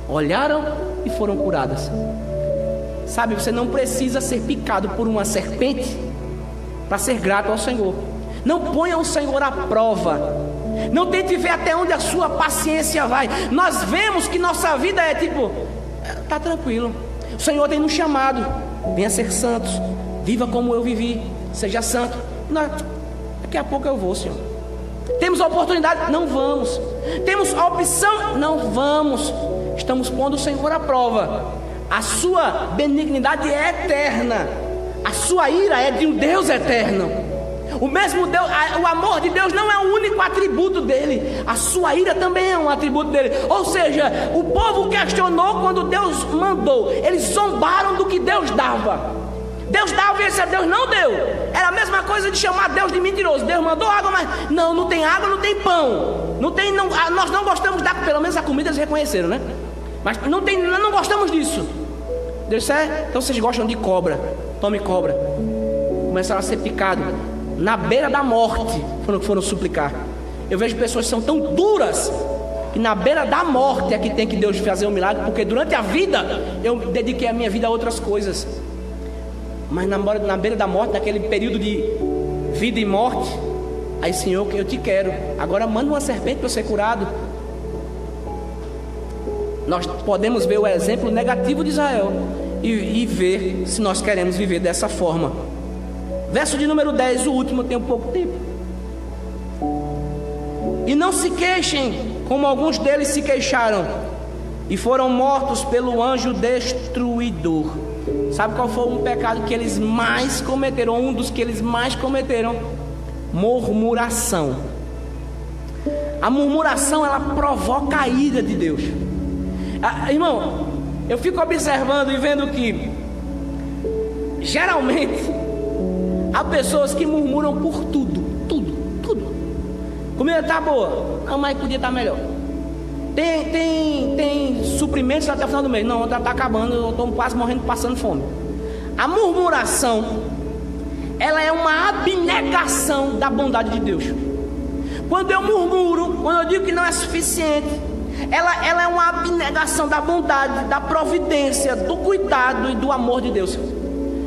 Olharam e foram curadas. Sabe, você não precisa ser picado por uma serpente para ser grato ao Senhor. Não ponha o Senhor à prova. Não tente ver até onde a sua paciência vai. Nós vemos que nossa vida é tipo: tá tranquilo, o Senhor tem nos chamado, venha ser santos, viva como eu vivi, seja santo. Daqui a pouco eu vou, Senhor. Temos a oportunidade? Não vamos. Temos a opção? Não vamos. Estamos pondo o Senhor à prova. A sua benignidade é eterna, a sua ira é de um Deus eterno. O mesmo Deus, o amor de Deus não é o único atributo dele, a sua ira também é um atributo dele. Ou seja, o povo questionou quando Deus mandou, eles zombaram do que Deus dava. Deus dava e Deus não deu. Era a mesma coisa de chamar Deus de mentiroso. Deus mandou água, mas não tem água, não tem pão, nós não gostamos da, pelo menos a comida eles reconheceram, né? Mas não gostamos disso. Deus disse: então vocês gostam de cobra, tome cobra. Começaram a ser picados na beira da morte, foram suplicar. Eu vejo pessoas que são tão duras que na beira da morte é que tem que Deus fazer um milagre, porque durante a vida eu dediquei a minha vida a outras coisas. Mas na beira da morte, naquele período de vida e morte, aí: Senhor, eu te quero, agora manda uma serpente para eu ser curado. Nós podemos ver o exemplo negativo de Israel e ver se nós queremos viver dessa forma. Verso de número 10, o último, tem um pouco tempo. E não se queixem, como alguns deles se queixaram, e foram mortos pelo anjo destruidor. Sabe qual foi um pecado que eles mais cometeram? Um dos que eles mais cometeram: murmuração. A murmuração, ela provoca a ira de Deus. Irmão, eu fico observando e vendo que geralmente há pessoas que murmuram por tudo. Comida tá boa, não, mas podia estar melhor. Tem suprimentos até o final do mês, não, tá acabando, eu estou quase morrendo, passando fome. A murmuração, ela é uma abnegação da bondade de Deus. Quando eu murmuro, quando eu digo que não é suficiente, ela é uma abnegação da bondade, da providência, do cuidado e do amor de Deus.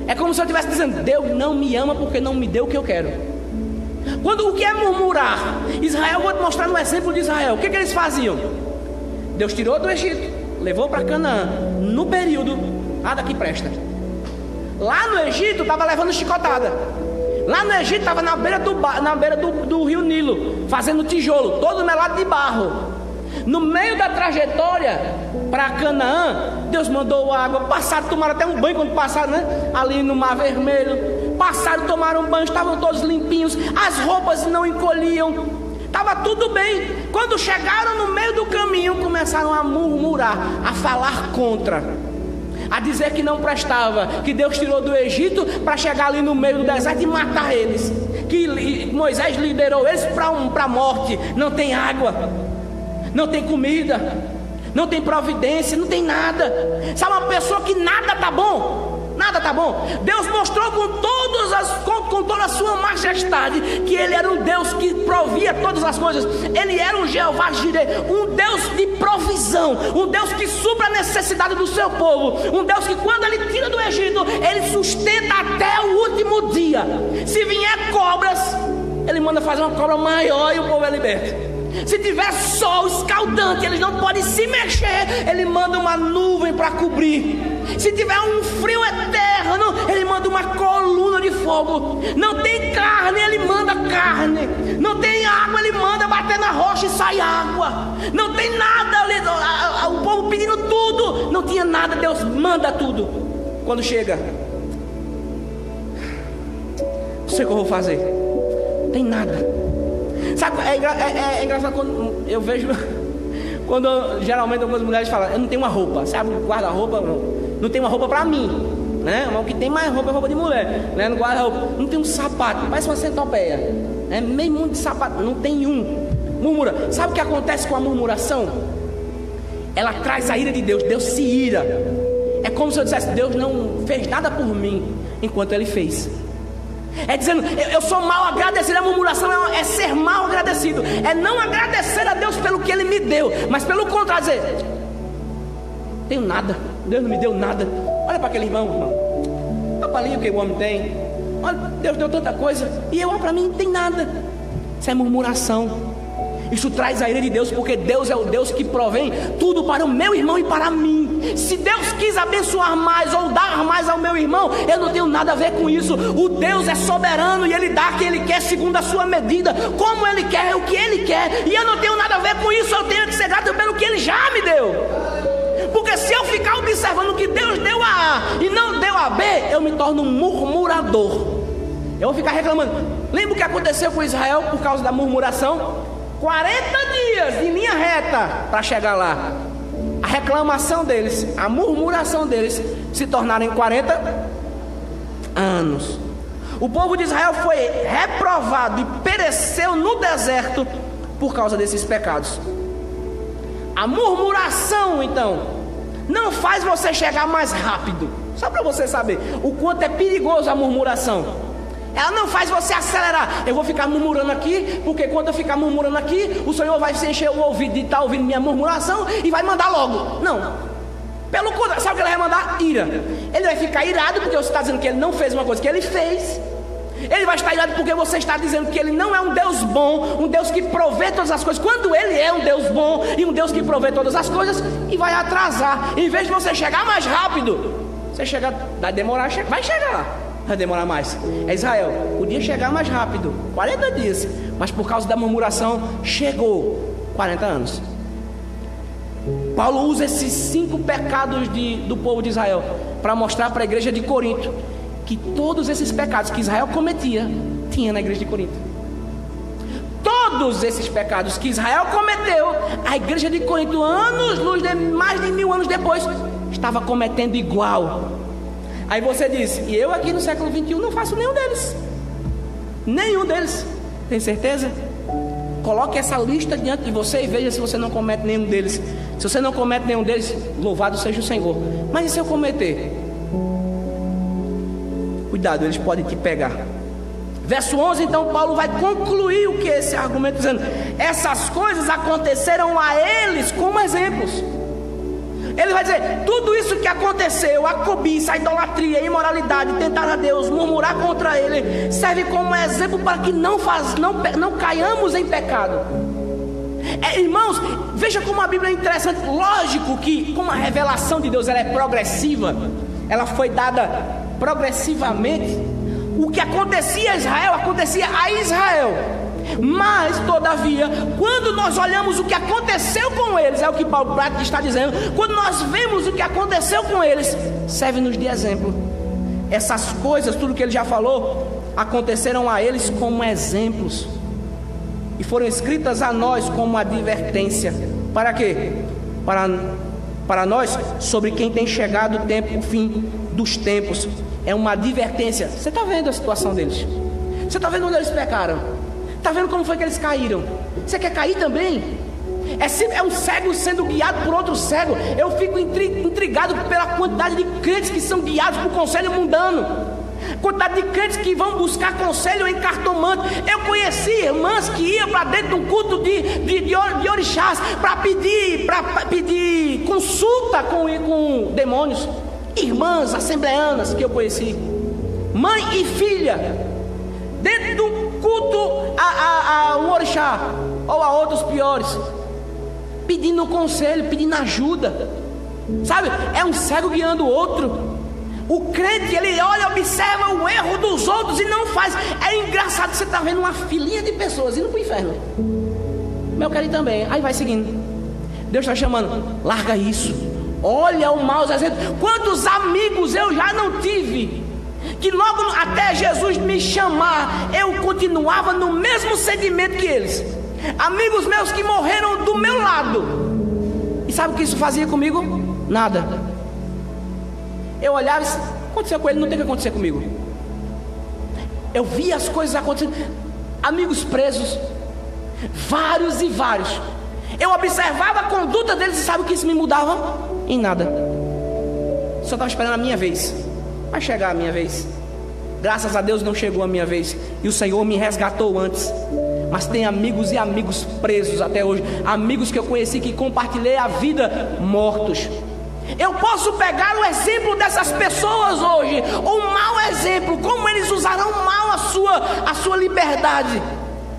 É como se eu estivesse dizendo: Deus não me ama porque não me deu o que eu quero. Quando o que é murmurar? Israel, vou te mostrar no exemplo de Israel. O que eles faziam? Deus tirou do Egito, levou para Canaã, no período, nada que presta. Lá no Egito estava levando chicotada. Lá no Egito estava na beira do rio Nilo, fazendo tijolo, todo melado de barro. No meio da trajetória para Canaã, Deus mandou água. Passaram, tomaram até um banho quando passaram, né? Ali no Mar Vermelho. Passaram, tomaram um banho, estavam todos limpinhos. As roupas não encolhiam. Estava tudo bem. Quando chegaram no meio do caminho, começaram a murmurar, a falar contra, a dizer que não prestava, que Deus tirou do Egito para chegar ali no meio do deserto e matar eles, que Moisés liderou eles para a morte. Não tem água, não tem comida, não tem providência, não tem nada. Sabe uma pessoa que nada está bom? Nada está bom. Deus mostrou com toda a sua majestade que Ele era um Deus que provia todas as coisas. Ele era um Jeová Jireh, um Deus de provisão, um Deus que supra a necessidade do seu povo, um Deus que quando Ele tira do Egito, Ele sustenta até o último dia. Se vier cobras, Ele manda fazer uma cobra maior e o povo é liberto. Se tiver sol escaldante, eles não podem se mexer, Ele manda uma nuvem para cobrir. Se tiver um frio eterno, Ele manda uma coluna de fogo. Não tem carne, Ele manda carne. Não tem água, Ele manda bater na rocha e sai água. Não tem nada, o povo pedindo tudo, não tinha nada, Deus manda tudo. Quando chega, não sei o que eu vou fazer, não tem nada. Sabe, é engraçado quando eu vejo, quando geralmente algumas mulheres falam, eu não tenho uma roupa, sabe, guarda-roupa, não tem uma roupa pra mim, né? O que tem mais roupa é roupa de mulher, né? No guarda-roupa, não tem um sapato, parece uma centopeia, né? Meio mundo de sapato, não tem um. Murmura. Sabe o que acontece com a murmuração? Ela traz a ira de Deus, Deus se ira. É como se eu dissesse, Deus não fez nada por mim, enquanto Ele fez. É dizendo, eu sou mal agradecido. A murmuração é ser mal agradecido, é não agradecer a Deus pelo que Ele me deu, mas pelo contrário, dizer, tenho nada, Deus não me deu nada. Olha para aquele irmão, olha para ali o que o homem tem. Olha, Deus deu tanta coisa e eu, para mim, não tem nada. Isso é murmuração. Isso traz a ira de Deus, porque Deus é o Deus que provém tudo para o meu irmão e para mim. Se Deus quis abençoar mais ou dar mais ao meu irmão, eu não tenho nada a ver com isso. O Deus é soberano e Ele dá quem Ele quer segundo a sua medida, como Ele quer, o que Ele quer. E eu não tenho nada a ver com isso. Eu tenho que ser grato pelo que Ele já me deu. Porque se eu ficar observando o que Deus deu a A e não deu a B, eu me torno um murmurador. Eu vou ficar reclamando. Lembra o que aconteceu com Israel por causa da murmuração? 40 dias de linha reta para chegar lá. A reclamação deles, a murmuração deles se tornaram em 40 anos. O povo de Israel foi reprovado e pereceu no deserto por causa desses pecados. A murmuração, então, não faz você chegar mais rápido. Só para você saber o quanto é perigoso a murmuração. Ela não faz você acelerar. Eu vou ficar murmurando aqui, porque quando eu ficar murmurando aqui, o Senhor vai se encher o ouvido de estar ouvindo minha murmuração e vai mandar logo. Não. Pelo contrário, sabe o que Ele vai mandar? Ira. Ele vai ficar irado porque você está dizendo que Ele não fez uma coisa que Ele fez. Ele vai estar irado porque você está dizendo que Ele não é um Deus bom, um Deus que provê todas as coisas, quando Ele é um Deus bom e um Deus que provê todas as coisas, e vai atrasar. Em vez de você chegar mais rápido, você chega, vai demorar, vai chegar. Vai demorar mais. É Israel, podia chegar mais rápido, 40 dias, mas por causa da murmuração, chegou 40 anos. Paulo usa esses 5 pecados do povo de Israel para mostrar para a igreja de Corinto que todos esses pecados que Israel cometia, tinha na igreja de Corinto. Todos esses pecados que Israel cometeu, a igreja de Corinto, anos-luz, mais de 1000 anos depois, estava cometendo igual. Aí você diz, e eu aqui no século 21 não faço nenhum deles. Nenhum deles. Tem certeza? Coloque essa lista diante de você e veja se você não comete nenhum deles. Se você não comete nenhum deles, louvado seja o Senhor. Mas e se eu cometer? Cuidado, eles podem te pegar. Verso 11, então Paulo vai concluir o que é esse argumento, dizendo, essas coisas aconteceram a eles como exemplos. Ele vai dizer, tudo isso que aconteceu, a cobiça, a idolatria, a imoralidade, tentar a Deus, murmurar contra Ele, serve como exemplo para que não caiamos em pecado. Irmãos, veja como a Bíblia é interessante. Lógico que como a revelação de Deus ela é progressiva, ela foi dada progressivamente. O que acontecia a Israel, acontecia a Israel. Mas, todavia, quando nós olhamos o que aconteceu com eles, é o que Paulo Prato está dizendo, quando nós vemos o que aconteceu com eles, serve-nos de exemplo. Essas coisas, tudo que ele já falou, aconteceram a eles como exemplos e foram escritas a nós como advertência. Para quê? Para nós, sobre quem tem chegado o tempo, o fim dos tempos. É uma advertência. Você está vendo a situação deles? Você está vendo onde eles pecaram? Está vendo como foi que eles caíram? Você quer cair também? É um cego sendo guiado por outro cego. Eu fico intrigado pela quantidade de crentes que são guiados por conselho mundano, quantidade de crentes que vão buscar conselho em cartomante. Eu conheci irmãs que iam para dentro de um culto de orixás para pedir consulta com demônios. Irmãs assembleanas que eu conheci, mãe e filha, dentro de um culto a um orixá ou a outros piores, pedindo conselho, pedindo ajuda. Sabe, é um cego guiando o outro. O crente, ele olha, observa o erro dos outros e não faz. É engraçado que você está vendo uma filinha de pessoas indo para o inferno. Eu quero ir também. Aí vai seguindo. Deus está chamando, larga isso. Olha o mau exemplo. Quantos amigos eu já não tive, que logo até Jesus me chamar, eu continuava no mesmo segmento que eles. Amigos meus que morreram do meu lado. E sabe o que isso fazia comigo? Nada. Eu olhava e aconteceu com ele, não tem que acontecer comigo. Eu via as coisas acontecendo. Amigos presos, vários e vários. Eu observava a conduta deles e sabe o que isso me mudava? Em nada. Só estava esperando a minha vez. Vai chegar a minha vez. Graças a Deus não chegou a minha vez. E o Senhor me resgatou antes. Mas tem amigos e amigos presos até hoje. Amigos que eu conheci, que compartilhei a vida, mortos. Eu posso pegar o exemplo dessas pessoas hoje, ou um mau exemplo, como eles usarão mal a sua liberdade,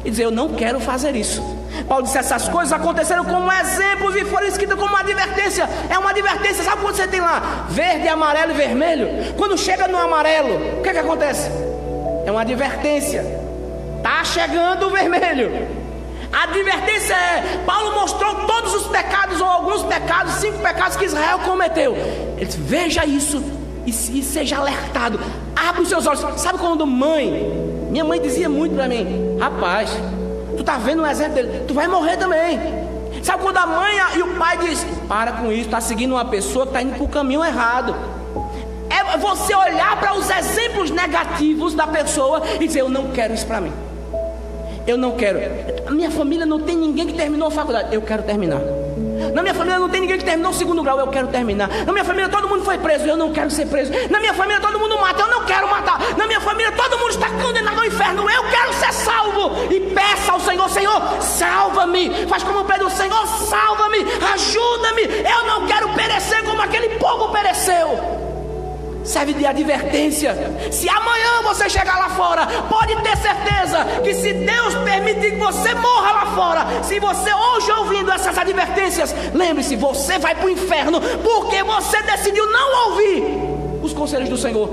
e dizer, eu não quero fazer isso. Paulo disse, essas coisas aconteceram como exemplos e foram escritas como uma advertência. É uma advertência, sabe quando você tem lá verde, amarelo e vermelho? Quando chega no amarelo, o que acontece? É uma advertência. Está chegando o vermelho. A advertência é, Paulo mostrou todos os pecados, ou alguns pecados, 5 pecados que Israel cometeu. Ele disse, veja isso e seja alertado. Abre os seus olhos. Sabe quando minha mãe dizia muito para mim, rapaz, tu tá vendo um exemplo dele, tu vai morrer também. Sabe quando a mãe e o pai diz, para com isso, está seguindo uma pessoa que está indo para o caminho errado. É você olhar para os exemplos negativos da pessoa e dizer, eu não quero isso para mim. Eu não quero. A minha família não tem ninguém que terminou a faculdade. Eu quero terminar. Na minha família não tem ninguém que terminou o 2º grau. Eu quero terminar. Na minha família todo mundo foi preso. Eu não quero ser preso. Na minha família todo mundo mata. Eu não quero matar. Na minha família todo mundo está condenado ao inferno. Eu quero ser salvo. E peça ao Senhor, Senhor, salva-me. Faz como Pedro, Senhor, salva-me. Ajuda-me. Eu não quero perecer como aquele povo pereceu. Serve de advertência. Se amanhã você chegar lá fora, pode ter certeza que se Deus permitir que você morra lá fora, se você hoje ouvindo essas advertências, lembre-se, você vai para o inferno, porque você decidiu não ouvir os conselhos do Senhor.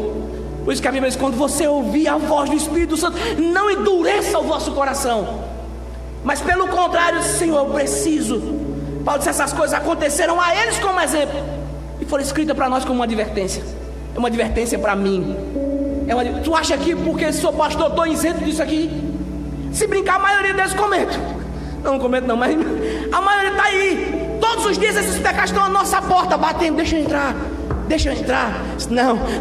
Por isso que a Bíblia diz, quando você ouvir a voz do Espírito Santo, não endureça o vosso coração, mas pelo contrário, Senhor, eu preciso. Paulo disse, essas coisas aconteceram a eles como exemplo e foram escritas para nós como uma advertência. É uma advertência para mim. Tu acha que porque sou pastor estou isento disso aqui? Se brincar, a maioria deles comento. Não comento não, mas a maioria está aí. Todos os dias esses pecados estão à nossa porta batendo. Deixa eu entrar. Deixa eu entrar.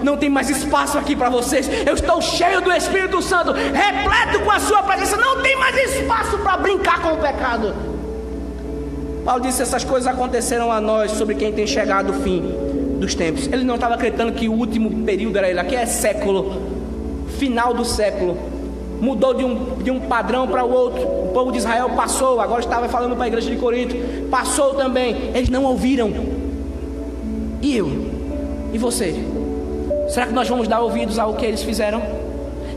Não tem mais espaço aqui para vocês. Eu estou cheio do Espírito Santo, repleto com a sua presença. Não tem mais espaço para brincar com o pecado. Paulo disse, essas coisas aconteceram a nós, sobre quem tem chegado o fim dos tempos. Ele não estava acreditando que o último período era ele. Aqui é século, final do século. Mudou de um padrão para o outro. O povo de Israel passou. Agora estava falando para a igreja de Corinto, passou também. Eles não ouviram. E eu? E você? Será que nós vamos dar ouvidos ao que eles fizeram?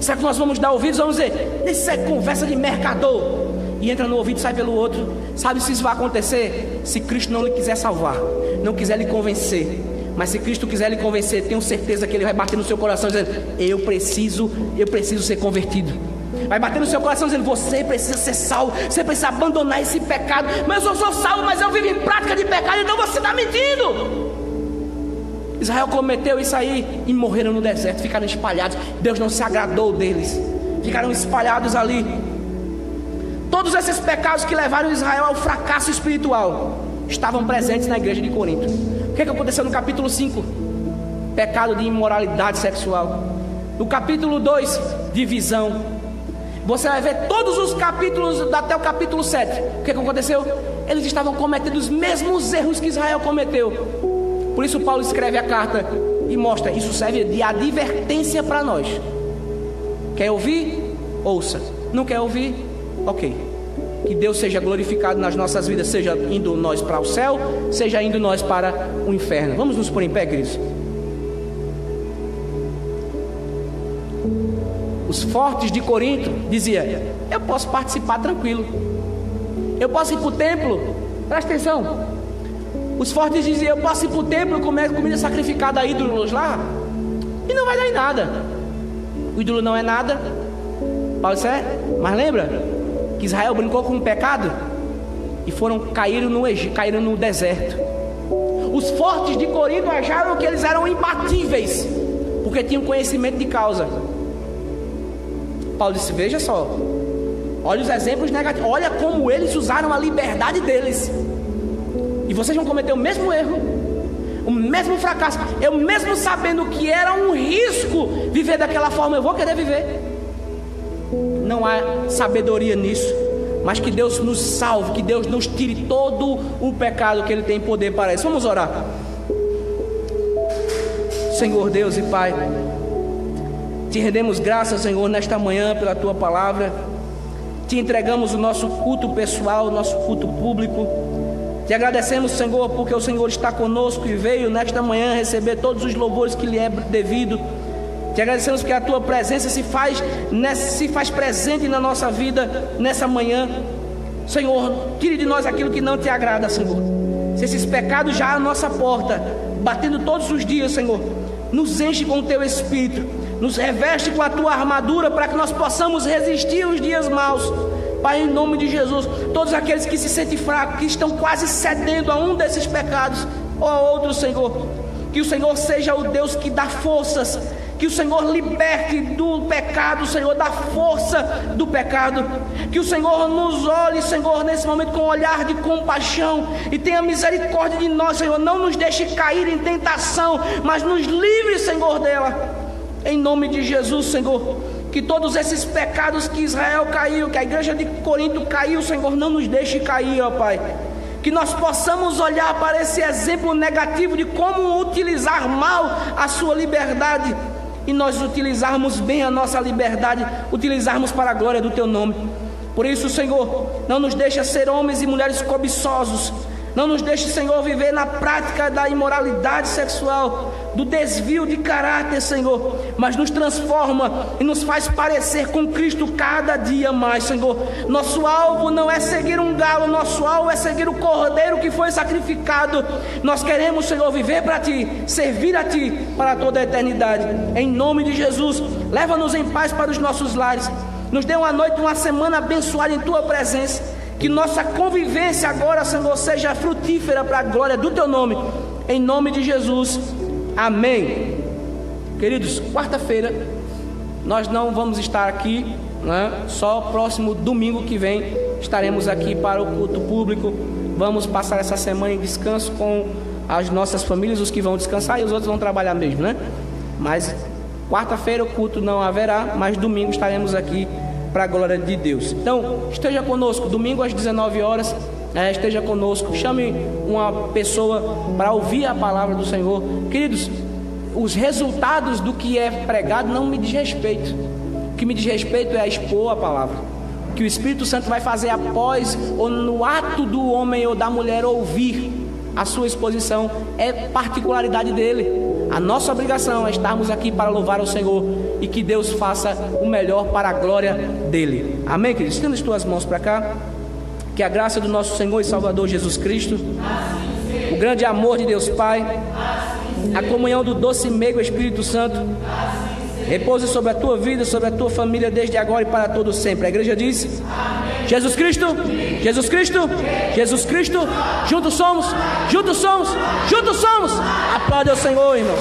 Será que nós vamos dar ouvidos? Vamos dizer, isso é conversa de mercador. e entra no ouvido e sai pelo outro. Sabe se isso vai acontecer? Se Cristo não lhe quiser salvar, não quiser lhe convencer. Mas se Cristo quiser lhe convencer, tenho certeza que Ele vai bater no seu coração dizendo: eu preciso ser convertido. Vai bater no seu coração dizendo: você precisa ser salvo, você precisa abandonar esse pecado. Mas eu sou salvo, mas eu vivo em prática de pecado. Então você está mentindo. Israel cometeu isso aí e morreram no deserto, ficaram espalhados. Deus não se agradou deles, ficaram espalhados ali. Todos esses pecados que levaram Israel ao fracasso espiritual estavam presentes na igreja de Corinto. O que aconteceu no capítulo 5? Pecado de imoralidade sexual. No capítulo 2, divisão. Você vai ver todos os capítulos até o capítulo 7. O que aconteceu? Eles estavam cometendo os mesmos erros que Israel cometeu. Por isso Paulo escreve a carta e mostra: isso serve de advertência para nós. Quer ouvir? Ouça. Não quer ouvir? Ok. Que Deus seja glorificado nas nossas vidas, seja indo nós para o céu, seja indo nós para o inferno. Vamos nos pôr em pé, queridos. Os fortes de Corinto diziam: eu posso participar tranquilo, eu posso ir para o templo. Presta atenção. Os fortes diziam: eu posso ir para o templo, comer comida sacrificada a ídolos lá, e não vai dar em nada. O ídolo não é nada. Paulo disse: mas lembra que Israel brincou com o pecado e caíram no deserto. Os fortes de Corinto acharam que eles eram imbatíveis, porque tinham conhecimento de causa. Paulo disse: veja só, olha os exemplos negativos, olha como eles usaram a liberdade deles, e vocês vão cometer o mesmo erro, o mesmo fracasso. Eu mesmo sabendo que era um risco viver daquela forma, eu vou querer viver. Não há sabedoria nisso, mas que Deus nos salve, que Deus nos tire todo o pecado, que Ele tem poder para isso. Vamos orar. Senhor Deus e Pai, te rendemos graças, Senhor, nesta manhã pela Tua palavra. Te entregamos o nosso culto pessoal, o nosso culto público. Te agradecemos, Senhor, porque o Senhor está conosco e veio nesta manhã receber todos os louvores que lhe é devido. Te agradecemos porque a Tua presença se faz presente na nossa vida nessa manhã. Senhor, tire de nós aquilo que não Te agrada, Senhor. Se esses pecados já à nossa porta, batendo todos os dias, Senhor, nos enche com o Teu Espírito, nos reveste com a Tua armadura, para que nós possamos resistir aos dias maus. Pai, em nome de Jesus, todos aqueles que se sentem fracos, que estão quase cedendo a um desses pecados ou a outro, Senhor, que o Senhor seja o Deus que dá forças, que o Senhor liberte do pecado, Senhor, da força do pecado. Que o Senhor nos olhe, Senhor, nesse momento com um olhar de compaixão e tenha misericórdia de nós, Senhor. Não nos deixe cair em tentação, mas nos livre, Senhor, dela. Em nome de Jesus, Senhor, que todos esses pecados que Israel caiu, que a igreja de Corinto caiu, Senhor, não nos deixe cair, ó Pai. Que nós possamos olhar para esse exemplo negativo de como utilizar mal a sua liberdade, e nós utilizarmos bem a nossa liberdade, utilizarmos para a glória do Teu nome. Por isso, Senhor, não nos deixa ser homens e mulheres cobiçosos. Não nos deixe, Senhor, viver na prática da imoralidade sexual, do desvio de caráter, Senhor, mas nos transforma e nos faz parecer com Cristo cada dia mais, Senhor. Nosso alvo não é seguir um galo, nosso alvo é seguir o Cordeiro que foi sacrificado. Nós queremos, Senhor, viver para Ti, servir a Ti para toda a eternidade. Em nome de Jesus, leva-nos em paz para os nossos lares. Nos dê uma noite, uma semana abençoada em Tua presença. Que nossa convivência agora, Senhor, seja frutífera para a glória do Teu nome. Em nome de Jesus. Amém. Queridos, quarta-feira nós não vamos estar aqui, né? Só próximo domingo que vem estaremos aqui para o culto público. Vamos passar essa semana em descanso com as nossas famílias, os que vão descansar e os outros vão trabalhar mesmo, né? Mas quarta-feira o culto não haverá, mas domingo estaremos aqui para a glória de Deus. Então, esteja conosco, domingo às 19 horas, esteja conosco, chame uma pessoa para ouvir a palavra do Senhor. Queridos, os resultados do que é pregado não me diz respeito. O que me diz respeito é expor a palavra. O que o Espírito Santo vai fazer após ou no ato do homem ou da mulher ouvir a sua exposição é particularidade dele. A nossa obrigação é estarmos aqui para louvar o Senhor e que Deus faça o melhor para a glória dele. Amém, queridos? Estenda as tuas mãos para cá. Que a graça do nosso Senhor e Salvador Jesus Cristo, o grande amor de Deus Pai, a comunhão do doce e meigo Espírito Santo, repouse sobre a tua vida, sobre a tua família, desde agora e para todo sempre. A igreja diz: amém. Jesus Cristo, Jesus Cristo, Jesus Cristo, juntos somos, juntos somos, juntos somos. Aplaude ao Senhor, irmãos.